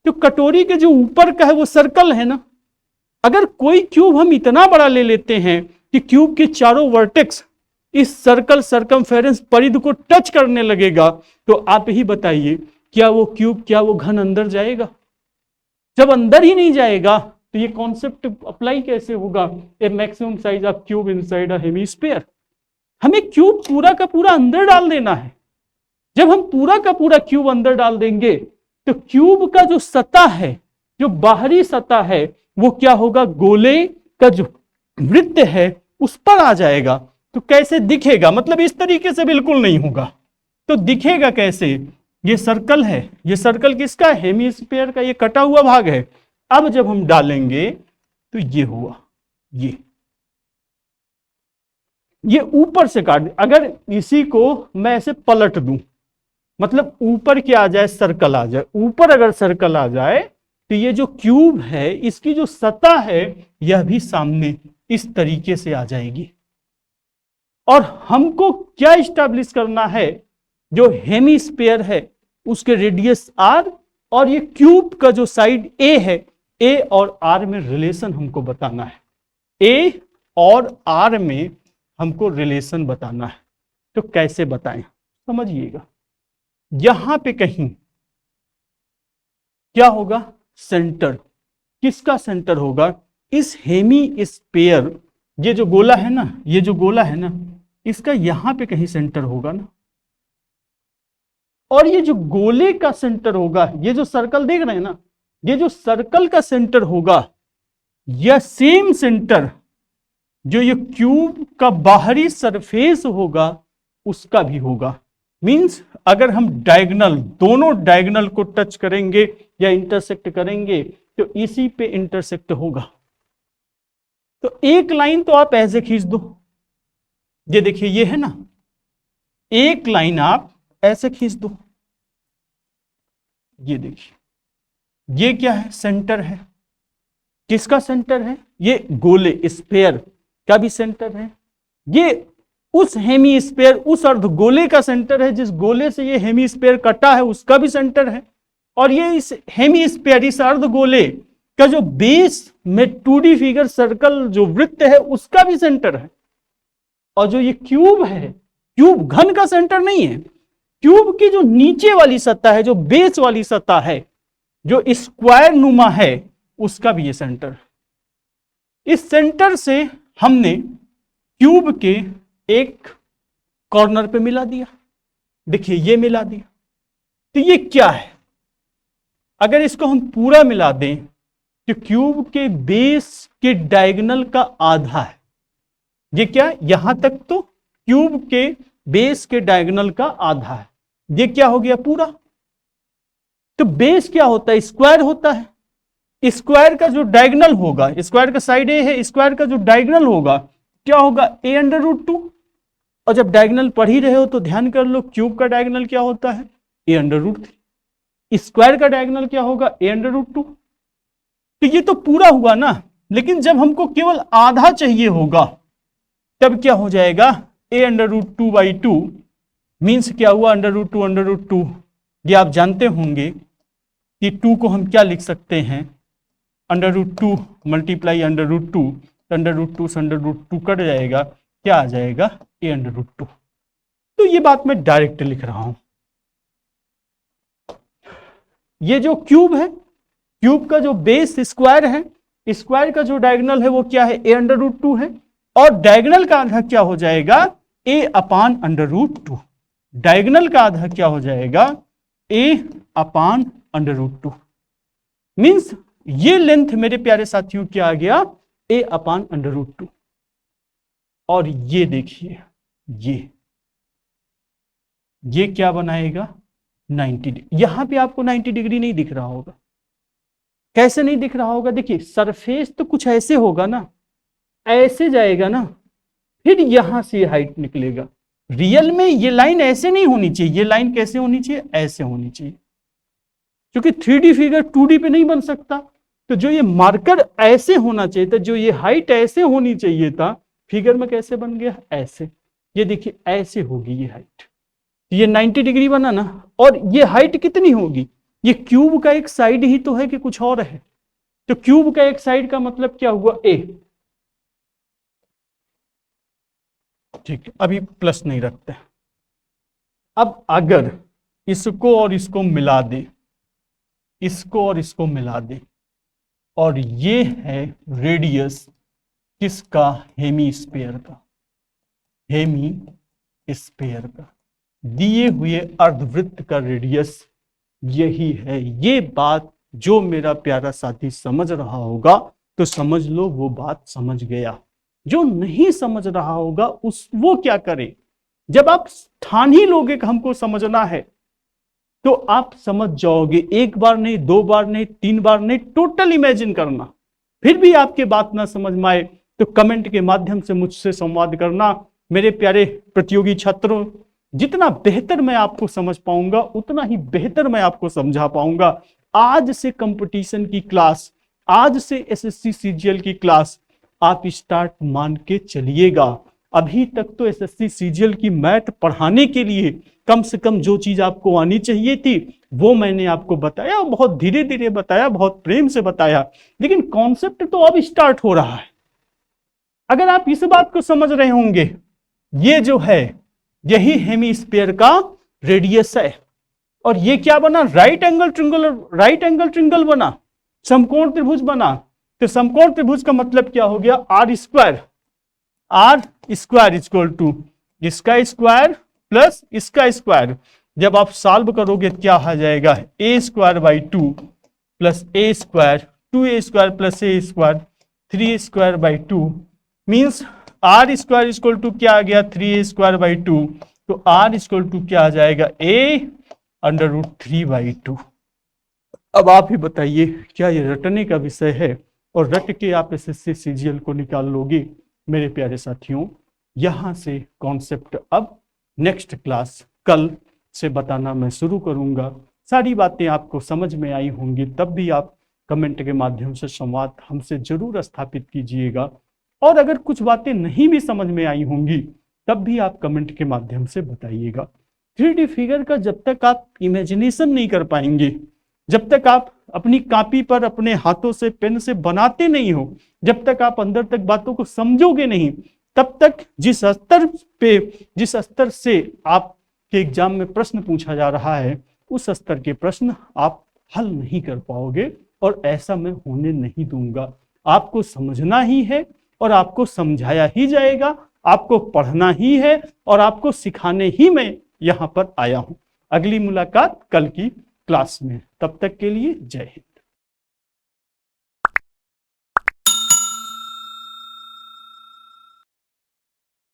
तो कटोरी के जो ऊपर का है वो सर्कल है ना। अगर कोई क्यूब हम इतना बड़ा ले लेते हैं कि क्यूब के चारों वर्टेक्स इस सर्कल सरकमफेरेंस परिधि को टच करने लगेगा, तो आप ही बताइए क्या वो क्यूब, क्या वो घन अंदर जाएगा? जब अंदर ही नहीं जाएगा तो ये कॉन्सेप्ट अप्लाई कैसे होगा, a maximum size of cube inside a hemisphere. हमें क्यूब पूरा का पूरा अंदर डाल देना है। जब हम पूरा का पूरा क्यूब अंदर डाल देंगे तो क्यूब का जो सतह है, जो बाहरी सतह है, वो क्या होगा, गोले का जो वृत्त है उस पर आ जाएगा। तो कैसे दिखेगा, मतलब इस तरीके से बिल्कुल नहीं होगा। तो दिखेगा कैसे, ये सर्कल है, ये सर्कल किसका है, हेमीस्फीयर का, ये कटा हुआ भाग है। अब जब हम डालेंगे तो ये हुआ, ये ऊपर से काट दे। अगर इसी को मैं ऐसे पलट दूं, मतलब ऊपर क्या आ जाए, सर्कल आ जाए, ऊपर अगर सर्कल आ जाए तो ये जो क्यूब है इसकी जो सतह है यह भी सामने इस तरीके से आ जाएगी। और हमको क्या इस्टेब्लिश करना है, जो हेमीस्फीयर है उसके रेडियस आर और ये क्यूब का जो साइड ए है, ए और आर में रिलेशन हमको बताना है। ए और आर में हमको रिलेशन बताना है। तो कैसे बताएं, समझिएगा। यहां पे कहीं क्या होगा, सेंटर, किसका सेंटर होगा, इस हेमीस्फीयर, ये जो गोला है ना, ये जो गोला है ना, इसका यहां पे कहीं सेंटर होगा ना। और ये जो गोले का सेंटर होगा, ये जो सर्कल देख रहे हैं ना, ये जो सर्कल का सेंटर होगा, यह सेम सेंटर जो ये क्यूब का बाहरी सरफेस होगा उसका भी होगा। मींस अगर हम डायगोनल, दोनों डायगोनल को टच करेंगे या इंटरसेक्ट करेंगे तो इसी पे इंटरसेक्ट होगा। तो एक लाइन तो आप ऐसे खींच दो, ये देखिए ये है ना, एक लाइन आप ऐसे खींच दो, ये देखिए ये क्या है, सेंटर है। किसका सेंटर है, ये गोले स्फीयर का भी सेंटर है। ये उस हेमीस्फीयर, उस अर्धगोले का सेंटर है, जिस गोले से ये हेमीस्फीयर कटा है उसका भी सेंटर है। और ये इस हेमीस्फीयर, इस अर्धगोले का जो बेस में 2D फिगर सर्कल जो वृत्त है उसका भी सेंटर है। और जो ये क्यूब है, क्यूब घन का सेंटर नहीं है, क्यूब की जो नीचे वाली सतह है, जो बेस वाली सतह है, जो स्क्वायर नुमा है, उसका भी ये सेंटर। इस सेंटर से हमने क्यूब के एक कॉर्नर पे मिला दिया, देखिए ये मिला दिया। तो ये क्या है, अगर इसको हम पूरा मिला दें तो क्यूब के बेस के डायगोनल का आधा है। ये क्या, यहां तक तो क्यूब के बेस के डायगोनल का आधा है। ये क्या हो गया पूरा। तो बेस क्या होता है, स्क्वायर होता है। स्क्वायर का जो डायगोनल होगा, स्क्वायर का साइड ए है, स्क्वायर का जो डायगोनल होगा क्या होगा, a अंडर रूट 2। और जब डायगोनल पढ़ ही रहे हो तो ध्यान कर लो, क्यूब का डायगोनल क्या होता है, a अंडर रूट 3। स्क्वायर का डायगोनल क्या होगा, a अंडर रूट 2। तो ये तो पूरा हुआ ना, लेकिन जब हमको केवल आधा चाहिए होगा तब क्या हो जाएगा, a under root 2 by 2 means क्या हुआ, अंडर रूट 2 अंडर रूट 2। ये आप जानते होंगे कि 2 को हम क्या लिख सकते हैं, under root 2 multiply under root 2, under root 2 से अंडर रूट 2 कट जाएगा, क्या आ जाएगा, a अंडर रूट 2। तो ये बात मैं डायरेक्ट लिख रहा हूं। ये जो क्यूब है, क्यूब का जो बेस स्क्वायर है, स्क्वायर का जो डायगोनल है वो क्या है, a अंडर रूट 2 है, और डायगोनल का आधा क्या हो जाएगा, a upon under root 2। Diagonal का आधा क्या हो जाएगा, a upon under root 2। Means ये लेंथ मेरे प्यारे साथियों क्या आ गया, a अपान अंडर रूट 2। और ये देखिए, ये क्या बनाएगा, 90 डिग्री। यहां पे आपको 90 डिग्री नहीं दिख रहा होगा। कैसे नहीं दिख रहा होगा, देखिए सरफेस तो कुछ ऐसे होगा ना, ऐसे जाएगा ना, फिर यहां से हाइट निकलेगा। रियल में ये लाइन ऐसे नहीं होनी चाहिए, ये लाइन कैसे होनी चाहिए, ऐसे होनी चाहिए, क्योंकि 3D फिगर 2D पे नहीं बन सकता। तो जो ये मार्कर ऐसे होना चाहिए था, जो ये हाइट ऐसे होनी चाहिए था, फिगर में कैसे बन गया, ऐसे। ये देखिए ऐसे होगी ये हाइट, ये 90 डिग्री बना ना। और ये हाइट कितनी होगी, ये क्यूब का एक साइड ही तो है कि कुछ और है। तो क्यूब का एक साइड का मतलब क्या हुआ, a। ठीक है, अभी प्लस नहीं रखते। अब अगर इसको और इसको मिला दे, इसको और इसको मिला दे, और ये है रेडियस किसका, हेमीस्फीयर का, हेमीस्फीयर का दिए हुए अर्धवृत्त का रेडियस यही है। ये बात जो मेरा प्यारा साथी समझ रहा होगा तो समझ लो वो बात समझ गया। जो नहीं समझ रहा होगा वो क्या करे, जब आप ठान ही लोगे कि हमको समझना है तो आप समझ जाओगे। एक बार नहीं, 2 बार नहीं, 3 बार नहीं, टोटल इमेजिन करना। फिर भी आपके बात ना समझ में आए तो कमेंट के माध्यम से मुझसे संवाद करना। मेरे प्यारे प्रतियोगी छात्रों, जितना बेहतर मैं आपको समझ पाऊंगा उतना ही बेहतर मैं आपको समझा पाऊंगा। आज से कंपटीशन की क्लास, आज से एसएससी सीजीएल की क्लास आप स्टार्ट मान के चलिएगा। अभी तक तो एसएससी सीजीएल की मैथ पढ़ाने के लिए कम से कम जो चीज आपको आनी चाहिए थी वो मैंने आपको बताया, बहुत धीरे धीरे बताया, बहुत प्रेम से बताया, लेकिन कॉन्सेप्ट तो अब स्टार्ट हो रहा है। अगर आप इस बात को समझ रहे होंगे, ये जो है यही हेमीस्फीयर का रेडियस है, और ये क्या बना, राइट एंगल ट्रिंगल बना, समकोण त्रिभुज बना। तो समकोण त्रिभुज का मतलब क्या हो गया, आर स्क्वायर इक्वल टू इसका स्क्वायर प्लस इसका स्क्वायर। जब आप सॉल्व करोगे क्या आ जाएगा, a square by 2 plus a square, 2a square plus a square, 3a square by 2 means r square equal to क्या आ गया, 3a स्क्वायर बाई 2। तो आर इक्वल टू क्या आ जाएगा, a अंडर रूट 3 बाई 2। अब आप ही बताइए, क्या ये रटने का विषय है और रट के आप एसएससी सीजीएल को निकाल लोगे। मेरे प्यारे साथियों, यहां से कॉन्सेप्ट अब नेक्स्ट क्लास कल से बताना मैं शुरू करूंगा। सारी बातें आपको समझ में आई होंगी, तब भी आप कमेंट के माध्यम से संवाद हमसे जरूर स्थापित कीजिएगा। और अगर कुछ बातें नहीं भी समझ में आई होंगी तब भी आप कमेंट के माध्यम से बताइएगा। 3D फिगर का जब तक आप इमेजिनेशन नहीं कर पाएंगे, जब तक आप अपनी कॉपी पर अपने हाथों से पेन से बनाते नहीं हो, जब तक आप अंदर तक बातों को समझोगे नहीं, तब तक जिस स्तर से आपके एग्जाम में प्रश्न पूछा जा रहा है उस स्तर के प्रश्न आप हल नहीं कर पाओगे, और ऐसा मैं होने नहीं दूंगा। आपको समझना ही है और आपको समझाया ही जाएगा, आपको पढ़ना ही है और आपको सिखाने ही मैं यहाँ पर आया हूँ। अगली मुलाकात कल की क्लास में, तब तक के लिए जय हिंद।